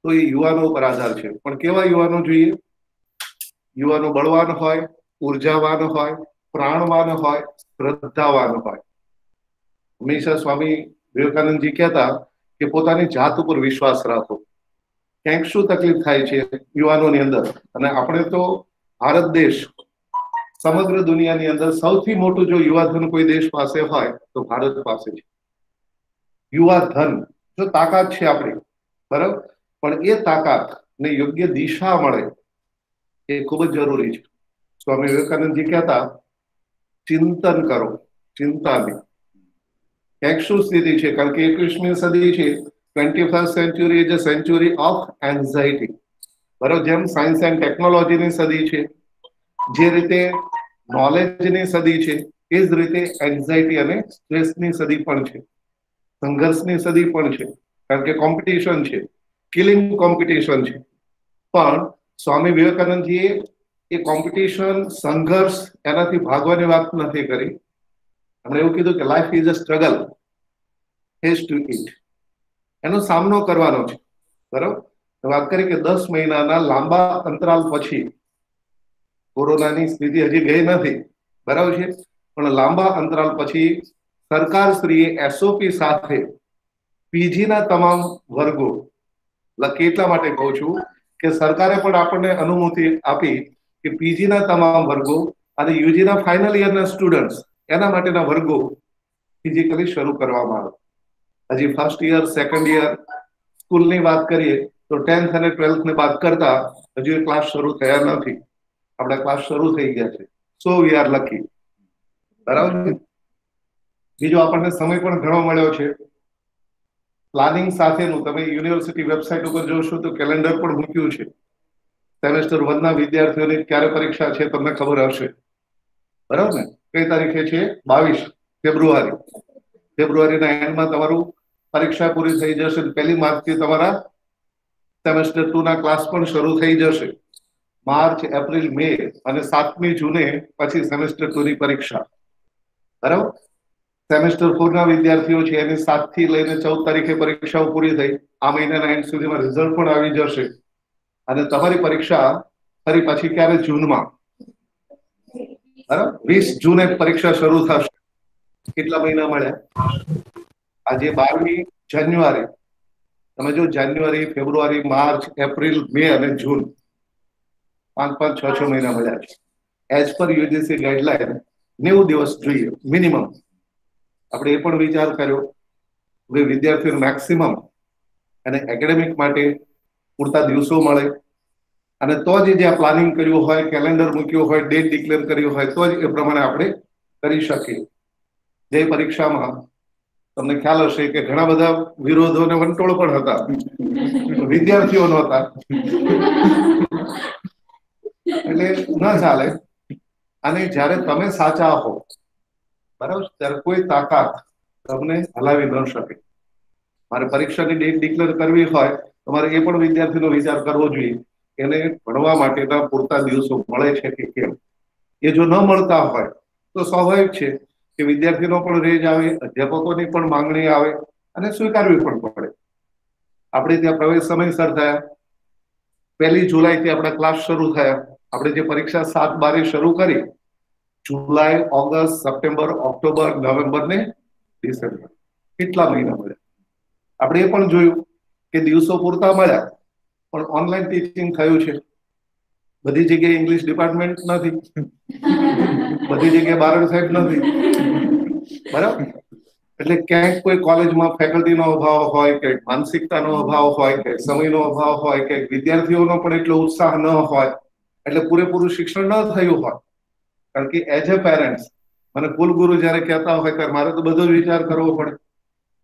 તો એ યુવાનો ઉપર આધાર છે. પણ કેવા યુવાનો જોઈએ? યુવાનો બળવાન હોય, ઉર્જાવાન હોય, પ્રાણવાન હોય, શ્રદ્ધાવાન હોય. હંમેશા સ્વામી વિવેકાનંદજી કહેતા કે પોતાની જાત ઉપર વિશ્વાસ રાખો. ક્યાંક શું તકલીફ થાય છે યુવાનોની અંદર, અને આપણે તો ભારત દેશ સમગ્ર દુનિયાની અંદર સૌથી મોટું જો યુવાધન કોઈ દેશ પાસે હોય તો ભારત પાસે છે. યુવાધન જો તાકાત છે આપણી, બરાબર, પણ એ તાકાતને યોગ્ય દિશા મળે એ ખૂબ જ જરૂરી છે. સ્વામી વિવેકાનંદજી કહેતા ચિંતન કરો, ચિંતા નહીં. ક્યાંક શું સ્થિતિ છે, કારણ કે 21મી સદી છે, 21st century is a century of anxiety, બરાબર. જેમ સાયન્સ એન્ડ ટેકનોલોજીની સદી છે, જે રીતે નોલેજની સદી છે, એ જ રીતે એન્ઝાઇટી અને સ્ટ્રેસની સદી પણ છે, સંઘર્ષની સદી પણ છે, કારણ કે કોમ્પિટિશન છે, કિલિંગ કોમ્પિટિશન છે. પણ સ્વામી વિવેકાનંદજીએ એ કોમ્પિટિશન, સંઘર્ષ, એનાથી ભાગવાની વાત નથી કરી. એમણે એવું કીધું કે life is a struggle, has to it, એનો સામનો કરવાનો છે, બરાબર. વાત કરી કે 10 મહિનાના લાંબા અંતરાલ પછી, કોરોનાની સ્થિતિ હજી ગઈ નથી, બરાબર છે, પણ લાંબા અંતરાલ પછી સરકારશ્રીએ એસઓપી સાથે પીજીના તમામ વર્ગો, એટલા માટે કહું છું કે સરકારે પણ આપણને અનુમતિ આપી કે પીજીના તમામ વર્ગો અને યુજીના ફાઇનલ યરના સ્ટુડન્ટ્સ, એના માટેના વર્ગો ફિઝિકલી શરૂ કરવામાં આવે. હજી ફર્સ્ટ યર, સેકન્ડ યર સ્કૂલની વાત કરીએ તો 10th અને 12th ને બાદ કરતા હજુ એ ક્લાસ શરૂ થયા નથી. આપણા ક્લાસ શરૂ થઈ ગયા છે. સો વી આર લકી, બરાબર. બીજો આપણને સમય પણ ઘણો મળ્યો છે. પ્લાનિંગ સાથેનું તમે યુનિવર્સિટી વેબસાઇટ ઉપર જોશો તો કેલેન્ડર પણ મૂક્યું છે. સેમેસ્ટર 1ના વિદ્યાર્થીઓની ક્યારે પરીક્ષા છે તમને ખબર હશે, બરાબર ને? કઈ તારીખે છે? 22 ફેબ્રુઆરી. ફેબ્રુઆરીના એન્ડમાં તમારું પરીક્ષા પૂરી થઈ જશે. 1 માર્ચથી તમારા સેમેસ્ટર 2ના ક્લાસ પણ શરૂ થઈ જશે. માર્ચ, એપ્રિલ, મે અને 7મી જૂને પછી સેમેસ્ટર 2ની પરીક્ષા, બરાબર. સેમેસ્ટર 4ના વિદ્યાર્થીઓ છે એની 7 થી લઈને 14 તારીખે પરીક્ષાઓ પૂરી થઈ. આ મહિનાના એન્ડ સુધીમાં રિઝલ્ટ પણ આવી જશે અને તમારી પરીક્ષા ફરી પાછી ક્યારે? જૂનમાં, બરાબર. 20 જૂને પરીક્ષા શરૂ થશે. કેટલા મહિના મળ્યા? આજે 12મી જાન્યુઆરી, તમે જો જાન્યુઆરી, ફેબ્રુઆરી, માર્ચ, એપ્રિલ, મે અને જૂન 5-5, 6-6 મહિના મળ્યા છે. એઝ પર યુજીસી ગાઈડલાઈન 90 દિવસ જોઈએ મિનિમમ. આપણે એ પણ વિચાર કર્યો કે વિદ્યાર્થીઓ મેક્સિમમ અને એકેડેમિક માટે પૂરતા દિવસો મળે, અને તો જ જ્યાં પ્લાનિંગ કર્યું હોય, કેલેન્ડર મૂક્યું હોય, ડેટ ડિક્લેર કર્યું હોય, તો જ એ પ્રમાણે આપણે કરી શકીએ. જે પરીક્ષામાં તમને ખ્યાલ હશે કે ઘણા બધા વિરોધો અને વંટોળ પણ હતા, વિદ્યાર્થીઓ નહોતા, એટલે ન ચાલે. અને જ્યારે તમે સાચા હો, બરાબર, ત્યારે કોઈ તાકાત તમને હલાવી ન શકે. મારે પરીક્ષાની ડેટ ડિક્લેર કરવી હોય તો મારે એ પણ વિદ્યાર્થીનો વિચાર કરવો જોઈએ, એને ભણવા માટેના પૂરતા દિવસો મળે છે કે કેમ. એ જો ન મળતા હોય તો સ્વાભાવિક છે કે વિદ્યાર્થીનો પણ રેજ આવે, અધ્યાપકોની પણ માંગણી આવે અને સ્વીકારવી પણ પડે. આપણે ત્યાં પ્રવેશ સમયસર થયા, 1 જુલાઈથી આપણા ક્લાસ શરૂ થયા. આપણે જે પરીક્ષા 7-12 શરૂ કરી, જુલાઈ, ઓગસ્ટ, સપ્ટેમ્બર, ઓક્ટોબર, નવેમ્બર ને ડિસેમ્બર, કેટલા મહિના મળ્યા. આપણે એ પણ જોયું કે દિવસો પૂરતા મળ્યા, પણ ઓનલાઈન ટીચિંગ થયું છે. બધી જગ્યાએ ઇંગ્લિશ ડિપાર્ટમેન્ટ નથી, બધી જગ્યાએ બારડ સાહેબ નથી, બરાબર. એટલે ક્યાંક કોઈ કોલેજમાં ફેકલ્ટીનો અભાવ હોય, કે માનસિકતાનો અભાવ હોય, કે સમયનો અભાવ હોય, કે વિદ્યાર્થીઓનો પણ એટલો ઉત્સાહ ન હોય, એટલે પૂરેપૂરું શિક્ષણ ન થયું હોય. કારણ કે એઝ અ પેરેન્ટ્સ મને કુલગુરુ જયારે કહેતા હોય ત્યારે મારે તો બધો જ વિચાર કરવો પડે,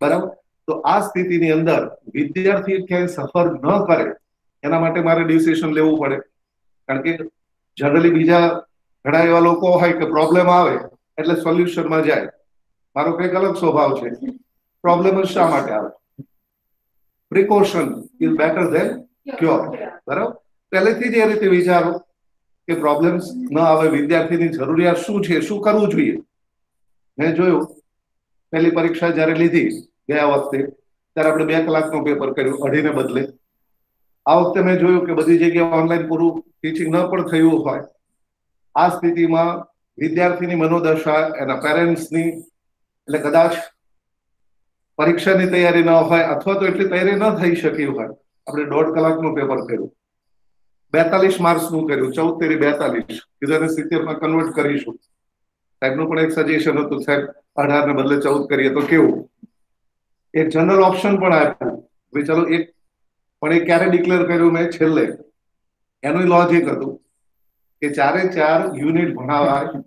બરાબર. તો આ સ્થિતિની અંદર વિદ્યાર્થી ક્યાંય સફર ન કરે એના માટે મારે ડિસિઝન લેવું પડે. કારણ કે જનરલી બીજા ઘણા એવા લોકો હોય કે પ્રોબ્લેમ આવે એટલે સોલ્યુશનમાં જાય. મારો કંઈક અલગ સ્વભાવ છે. પ્રોબ્લેમ જ શા માટે આવે? Precaution is better than cure, બરાબર. પહેલેથી જ એ રીતે વિચારો કે પ્રોબ્લેમ્સ ન આવે, વિદ્યાર્થીની જરૂરિયાત શું છે, શું કરવું જોઈએ. મેં જોયું પહેલી પરીક્ષા જયારે લીધી ગયા વખતે, ત્યારે આપણે 2 કલાકનું પેપર કર્યું, 2.5 ને બદલે. આ વખતે મેં જોયું કે બધી જગ્યાએ ઓનલાઈન પૂરું ટીચિંગ ન પણ થયું હોય. આ સ્થિતિમાં વિદ્યાર્થીની મનોદશા, એના પેરેન્ટ્સની, એટલે કદાચ પરીક્ષાની તૈયારી ન હોય અથવા તો એટલી તૈયારી ન થઈ શકી હોય. આપણે 1.5 કલાકનું પેપર કર્યું, 42 માર્ક્સનું કર્યું, 14×42, કીધું એને 70માં કન્વર્ટ કરીશું. સાહેબનું પણ એક સજેશન હતું, સાહેબ 18 ને બદલે 14 કરીએ તો કેવું. એક જનરલ ઓપ્શન પણ આપ્યું, ભાઈ ચલો એક, પણ એ ક્યારે ડિક્લેર કર્યું મેં? છેલ્લે. એનું લોજિક હતું કે 4 યુનિટ ભણાવાય.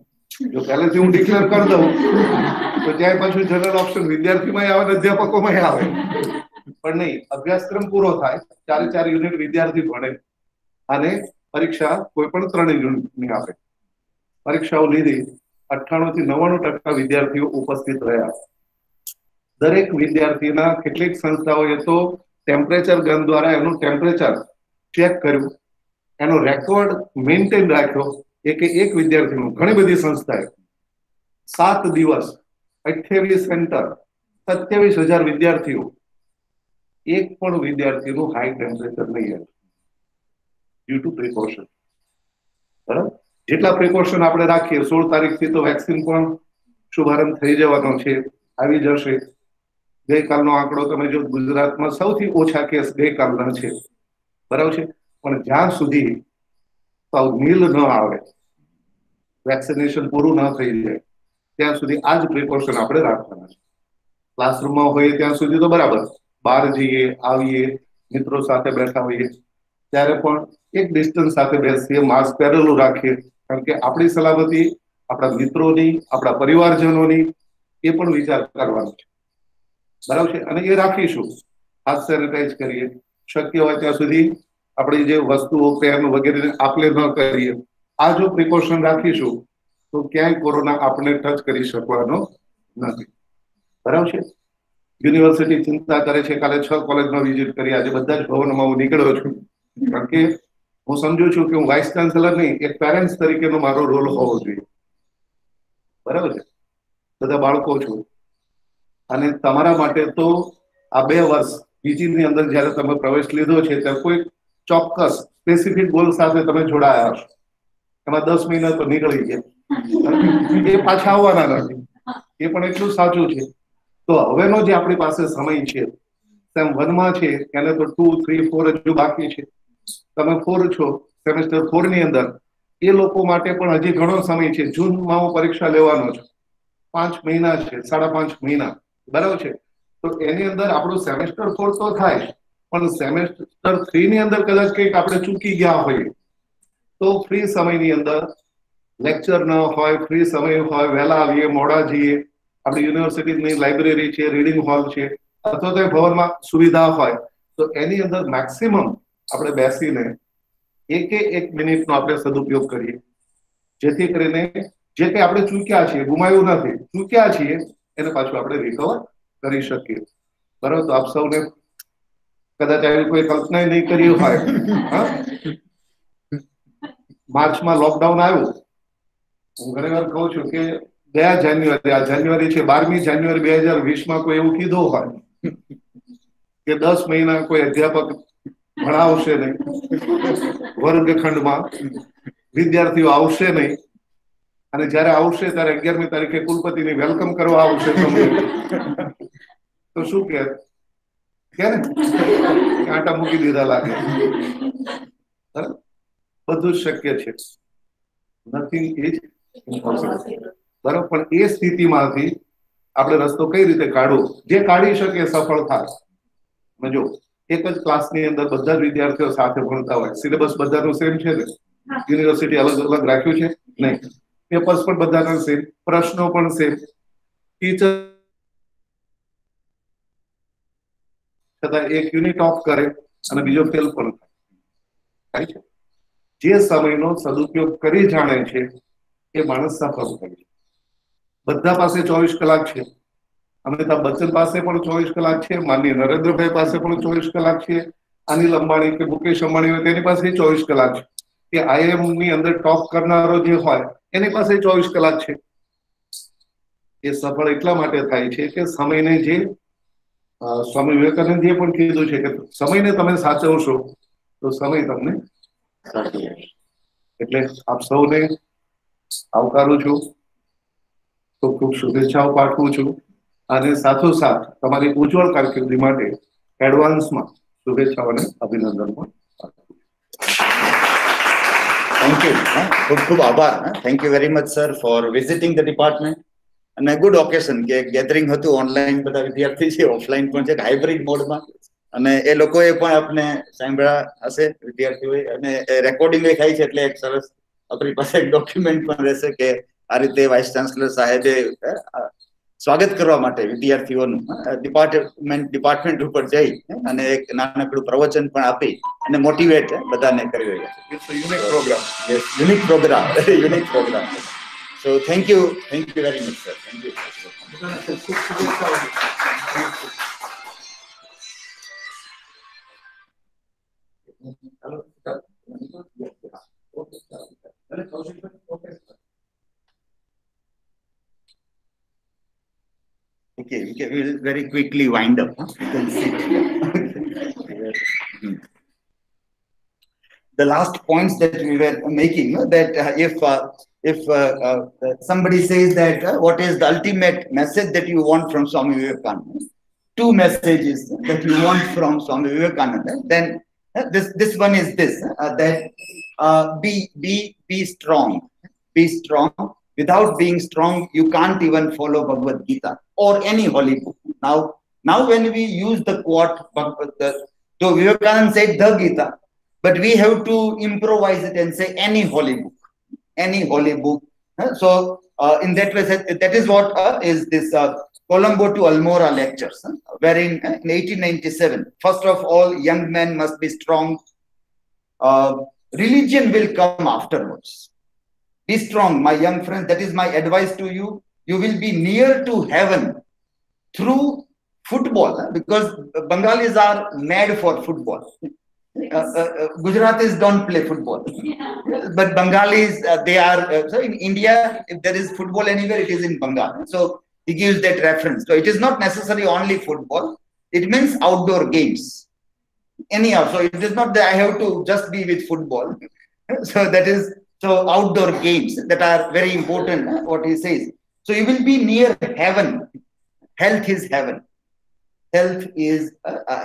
જો પહેલેથી હું ડિક્લેર કરી દઉં તો ત્યાં પાછું જનરલ ઓપ્શન વિદ્યાર્થીમાં આવે, અધ્યાપકોમાં આવે. પણ નહીં, અભ્યાસક્રમ પૂરો થાય, 4 યુનિટ વિદ્યાર્થી ભણે અને પરીક્ષા કોઈ પણ 3 યુનિટની આપે. પરીક્ષાઓ લીધી, 98 થી 99% વિદ્યાર્થીઓ ઉપસ્થિત રહ્યા. દરેક વિદ્યાર્થીના કેટલીક સંસ્થાઓએ તો ટેમ્પરેચર ગન દ્વારા એનું ટેમ્પરેચર ચેક કર્યું, એનો રેકોર્ડ મેન્ટેન રાખ્યો. એક વિદ્યાર્થીનું, ઘણી બધી સંસ્થાએ 7 દિવસ 28 સેન્ટર 27,000 વિદ્યાર્થીઓ, એક પણ વિદ્યાર્થીનું હાઈ ટેમ્પરેચર નહીં આવ્યું, ડ્યુ ટુ પ્રિકોશન. બરાબર. જેટલા પ્રિકોશન આપણે રાખીએ, 16 તારીખથી તો વેક્સિન પણ શુભારંભ થઈ જવાનો છે, આવી જશે. ગઈકાલનો આંકડો તમે જો, ગુજરાતમાં સૌથી ઓછા કેસ ગઈકાલના છે, બરાબર છે. પણ જ્યાં સુધી નીલ ન આવે, વેક્સિનેશન પૂરું ન થઈ જાય, ત્યાં સુધી આ જ પ્રિકોશન આપણે રાખવાના છે. ક્લાસરૂમમાં હોઈએ ત્યાં સુધી તો બરાબર, બહાર જઈએ, આવીએ, મિત્રો સાથે બેઠા હોઈએ ત્યારે પણ એક ડિસ્ટન્સ સાથે બેસીએ, માસ્ક પહેરેલું રાખીએ. કારણ કે આપણી સલામતી, આપણા મિત્રોની, આપણા પરિવારજનોની, એ પણ વિચાર કરવાનો છે, બરાબર છે. અને એ રાખીશું. હાથ સેનિટાઈઝ કરીએ, શક્ય હોય ત્યાં સુધી આપણી જે વસ્તુઓ, પેન વગેરે આપલે ન કરીએ. આ જો પ્રિકોશન રાખીશું તો ક્યાંય કોરોના આપણે ટચ કરી શકવાનો નથી, બરાબર છે. યુનિવર્સિટી ચિંતા કરે છે, કાલે 6 કોલેજમાં વિઝિટ કરી, આજે બધા જ ભવનમાં હું નીકળ્યો છું. કારણ કે હું સમજુ છું કે હું વાઇસ ચાન્સેલર નહીં, એક પેરેન્ટ્સ તરીકેનો મારો રોલ હોવો જોઈએ, બરાબર છે. બધા બાળકો છું, અને તમારા માટે તો આ 2 વર્ષ પીજીની અંદર જયારે તમે પ્રવેશ લીધો છે ત્યારે કોઈ ચોક્કસ સ્પેસિફિક ગોલ સાથે તમે જોડાયા હશો. એમાં 10 મહિના તો નીકળી ગયા, એ પાછા આવવાના નથી, એ પણ એટલું સાચું છે. તો હવેનો જે આપણી પાસે સમય છે, સેમ 1 માં છે એને તો 2, 3, 4 હજુ બાકી છે. તમે 4 છો, સેમેસ્ટર 4 ની અંદર એ લોકો માટે પણ હજી ઘણો સમય છે. જૂનમાં હું પરીક્ષા લેવાનો છું, 5 મહિના છે, 5.5 મહિના, બરાબર છે. તો એની અંદર આપણું સેમેસ્ટર 4 તો થાય, પણ સેમેસ્ટર 3 ની અંદર કદાચ કંઈક આપણે ચૂકી ગયા હોઈએ તો ફ્રી સમયની અંદર લેક્ચર ન હોય, ફ્રી સમય હોય, વહેલા આવીએ મોડા જઈએ, આપણી યુનિવર્સિટીની લાઇબ્રેરી છે, રીડિંગ હોલ છે, અથવા તો ભવનમાં સુવિધા હોય તો એની અંદર મેક્સિમમ આપણે બેસીને 1 મિનિટનો આપણે સદુપયોગ કરીએ, જેથી કરીને જે કંઈ આપણે ચૂક્યા છીએ, ગુમાવ્યું નથી, ચૂક્યા છીએ એને પાછું આપણે રિકવર કરી શકીએ. બરાબર? તો આપ સૌને કદાચ આવી કોઈ કલ્પના નહીં કરી હોય, માર્ચમાં લોકડાઉન આવ્યું, હું ઘણી વાર કહું છું કે ગયા જાન્યુઆરી, આ જાન્યુઆરી છે, 12મી જાન્યુઆરી 2020 કોઈ એવું કીધું હોય કે 10 મહિના કોઈ અધ્યાપક ભણાવશે નહીં, વર્ગખંડમાં વિદ્યાર્થીઓ આવશે નહીં, અને જયારે આવશે ત્યારે 11મી તારીખે કુલપતિની વેલકમ કરવા આવશે તો શું કે ને આટા મૂકી દીધા લાગે. બધું જ શક્ય છે, નથિંગ ઇઝ ઇમ્પોસિબલ. બરાબર? પણ એ સ્થિતિમાંથી આપણે રસ્તો કઈ રીતે કાઢવો, જે કાઢી શકે સફળ થાય. જો એક જ ક્લાસની અંદર બધા જ વિદ્યાર્થીઓ સાથે ભણતા હોય, સિલેબસ બધાનું સેમ છે ને, યુનિવર્સિટી અલગ અલગ રાખ્યું છે નહીં, પેપર્સ પણ બધાના સેમ, પ્રશ્નો પણ સેમ, ટીચર છતાં એક યુનિટ ઓફ કરે અને બીજો ફેલ પણ થાય છે. જે સમયનો સદુપયોગ કરી જાણે છે એ માણસ સફળ થાય છે. બધા પાસે 24 કલાક છે. અમિતાભ બચ્ચન પાસે પણ 24 કલાક છે, માનનીય નરેન્દ્રભાઈ પાસે પણ 24 કલાક છે, અનિલ અંબાણી કે મુકેશ અંબાણી હોય તેની પાસે 24 કલાક છે, કે IIM ની અંદર ટોપ કરનારો જે હોય એની પાસે 24 કલાક છે. એ સફળ એટલા માટે થાય છે કે સમયને જે સ્વામી વિવેકાનંદજીએ પણ કીધું છે કે સમયને તમે સાચવશો તો સમય તમને સાચવશે. એટલે આપ સૌને આવકારું છું, ખૂબ ખૂબ શુભેચ્છાઓ પાઠવું છું, અને સાથોસાથ તમારી ઉજ્જવળ કારકિર્દી માટે એડવાન્સમાં શુભેચ્છાઓ અને અભિનંદન પણ પાઠવું. Thank you. ખૂબ ખૂબ આભાર. Thank you very much, sir, for visiting the department. અને ગુડ ઓકેશન કે ગેધરિંગ હતું, ઓનલાઈન બધા વિદ્યાર્થી છે, ઓફલાઈન પણ છે, હાઇબ્રિડ મોડમાં, અને એ લોકોએ પણ આપને સાંભળ્યા હશે વિદ્યાર્થીઓએ, અને રેકોર્ડિંગ થાય છે, એટલે એક સરસ આપણી પાસે એક ડોક્યુમેન્ટ પણ રહેશે કે આ રીતે વાઇસ ચાન્સલર સાહેબે સ્વાગત કરવા માટે વિદ્યાર્થીઓનું ડિપાર્ટમેન્ટ ઉપર જઈ અને એક નાનકડું પ્રવચન પણ આપી અને મોટિવેટ બધાને કરી રહ્યા છે. Unique program. Yes, unique program. Unique program. So thank you very much, sir. Thank you. Okay, we'll very quickly wind up. You can sit here. The last points that we were making, that if somebody says that what is the ultimate message that you want from Swami Vivekananda, 2 messages that you want from Swami Vivekananda, then this one is this, that be strong. Be strong. Without being strong, you can't even follow Bhagavad Gita or any holy book. Now when we use the quote, so Vivekananda said the Gita, but we have to improvise it and say any holy book. Any holy book. So in that way, that is what is this Colombo to Almora lectures, wherein in 1897, first of all, young men must be strong. Religion will come afterwards. Be strong, my young friends. That is my advice to you. You will be near to heaven through football, because Bengalis are mad for football. Gujaratis don't play football, but Bengalis, they are, so in India, if there is football anywhere, it is in Bengal. So he gives that reference. So it is not necessarily only football. It means outdoor games. Anyhow, so it is not that I have to just be with football. So that is, so outdoor games that are very important, what he says. So you will be near heaven. Health is heaven. health is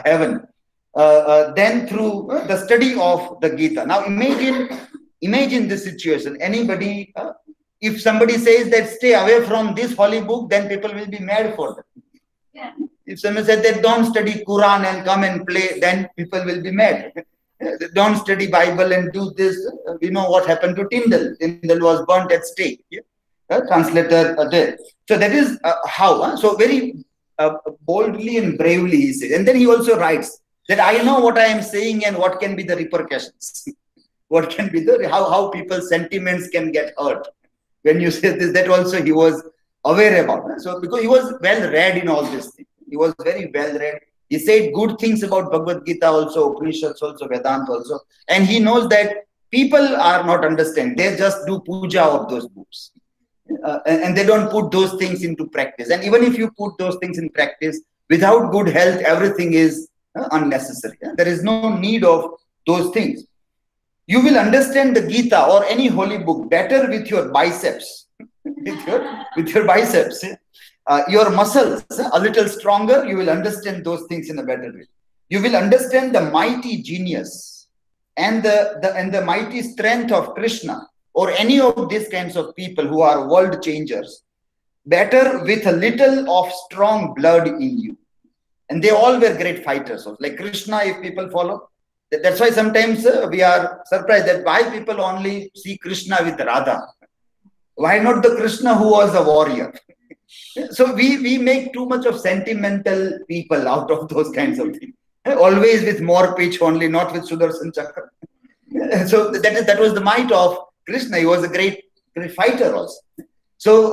heaven. Then through the study of the Gita. Now imagine this situation. Anybody, if somebody says that stay away from this holy book, then people will be mad for them. Yeah. If someone said that don't study Quran and come and play, then people will be mad. Don't study Bible and do this. We know what happened to Tyndall. Tyndall was burnt at stake. Translator there. So that is how. So very boldly and bravely he says. And then he also writes that I know what I am saying and what can be the repercussions. What can be the how people's sentiments can get hurt. When you say this, that also he was aware about. So because he was well read in all these things. He was very well read. He said good things about Bhagavad Gita also, Upanishads also, Vedanta also. And he knows that people are not understand. They just do puja of those books. And they don't put those things into practice. And even if you put those things in practice, without good health, everything is unnecessary. There is no need of those things. You will understand the Gita or any holy book better with your biceps. with your biceps. Your muscles a little stronger, you will understand those things in a better way. You will understand the mighty genius and the mighty strength of Krishna or any of these kinds of people who are world changers better with a little of strong blood in you. And they all were great fighters. Like Krishna, if people follow, that's why sometimes we are surprised that why people only see Krishna with Radha. Why not the Krishna who was a warrior? So we make too much of sentimental people out of those kinds of things. Always with more pitch only, not with Sudarshan Chakra. So that was the might of Krishna. He was a great fighter also. So,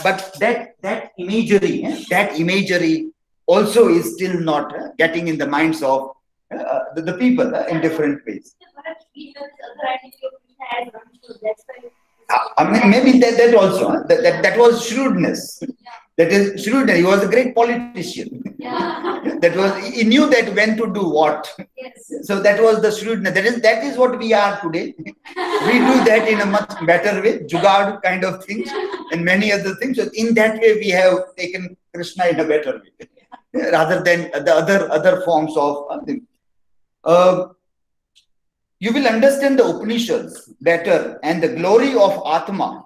but that imagery also is still not getting in the minds of the people in different ways. I mean, maybe that also, that was shrewdness. That is shrewdness. He was a great politician. That was, he knew that when to do what. Yes. So that was the shrewdness. That is what we are today. We do that in a much better way, Jugaad kind of things, and many other things. So in that way, we have taken Krishna in a better way, rather than the other forms of things. You will understand the Upanishads better and the glory of Atma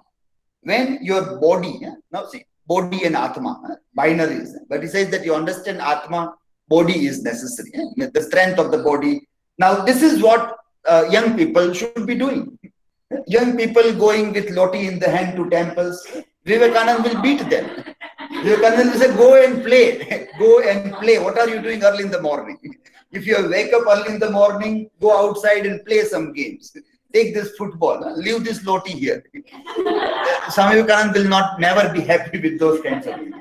when your body, now see, body and Atma, binaries, but he says that you understand Atma, body is necessary, the strength of the body. Now, this is what young people should be doing. Young people going with loti in the hand to temples, Vivekananda will beat them. Vivekananda will say, go and play, go and play. What are you doing early in the morning? If you wake up early in the morning, go outside and play some games. Take this football, leave this loti here. Swami Vivekananda will never be happy with those kinds of things.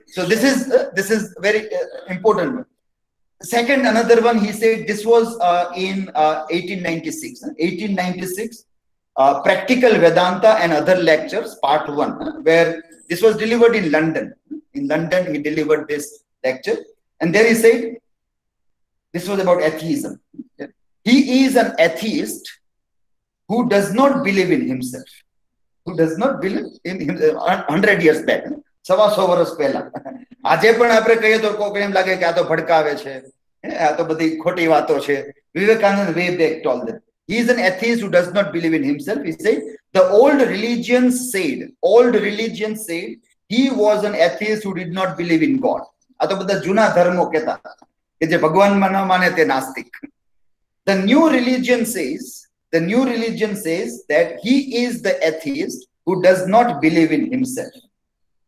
So this is very important. Second, another one, he said this was in 1896. 1896, Practical Vedanta and Other Lectures, Part 1, where this was delivered in London. In London, he delivered this lecture. And there he said, this was about atheism. He is an atheist who does not believe in himself. Who does not believe in himself. 100 years back. 100 વર્ષ પહેલા આજે પણ આપણે કહીએ તો કોઈને એમ લાગે કે આ તો ભડકાવે છે, આ તો બધી ખોટી વાતો છે. Vivekananda way back told that he is an atheist who does not believe in himself. He said the old religion said he was an atheist who did not believe in God. આ તો બધા જૂના ધર્મો કહેતા કે જે ભગવાનમાં ન માને તે નાસ્તિક. The new religion says that he is the atheist who does not believe in himself.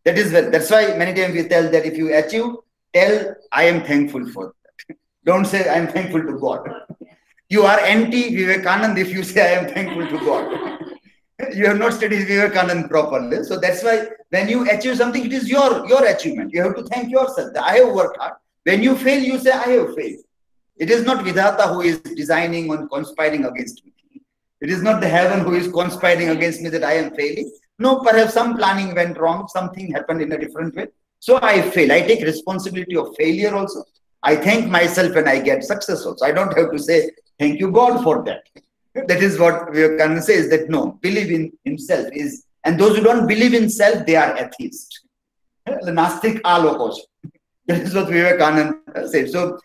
That's why many times we tell that if you achieve, tell I am thankful for that. Don't say I am thankful to God. You are anti-Vivekananda if you say I am thankful to God. You have not studied Vivekananda properly. So that's why when you achieve something, it is your achievement. You have to thank yourself. I have worked hard. When you fail, you say I have failed. It is not Vidhata who is designing and conspiring against me. It is not the heaven who is conspiring against me that I am failing. No, perhaps some planning went wrong. Something happened in a different way. So I fail. I take responsibility of failure also. I thank myself when I get success also. I don't have to say, thank you God for that. That is what Vivekananda says, that no, believe in himself is, and those who don't believe in self, they are atheists. The Nastik alokos. That is what Vivekananda said. So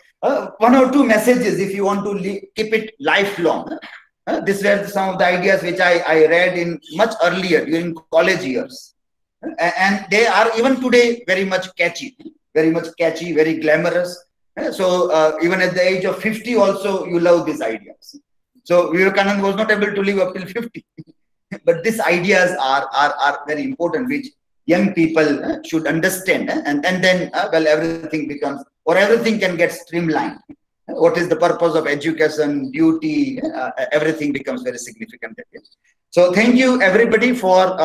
one or two messages if you want to keep it lifelong. These were some of the ideas which I read in much earlier during college years. And they are even today very much catchy, very glamorous. So even at the age of 50 also you love these ideas. So Vivekananda was not able to live up till 50. But these ideas are very important, which young people should understand. And then, well, everything becomes, or everything can get streamlined. What is the purpose of education, duty, everything becomes very significant. So thank you everybody for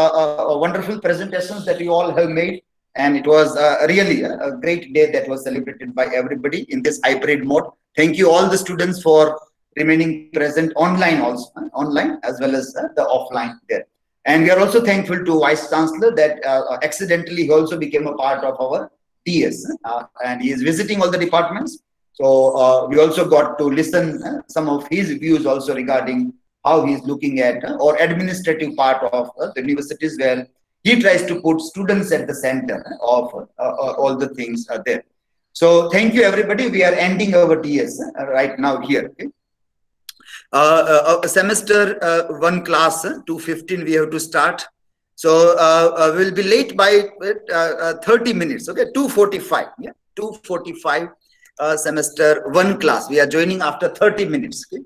wonderful presentations that you all have made. And it was really a great day that was celebrated by everybody in this hybrid mode. Thank you all the students for remaining present online also, online as well as the offline there. And we are also thankful to Vice Chancellor that accidentally he also became a part of our TS and he is visiting all the departments. So we also got to listen some of his views also regarding how he is looking at or administrative part of the universities, where he tries to put students at the center of all the things there. So thank you everybody. We are ending our TS right now here. Okay? Semester 1 class 2:15 we have to start. So we'll be late by 30 minutes. Okay, 2:45. Yeah, 2:45. Semester 1 class. We are joining after 30 minutes. Okay?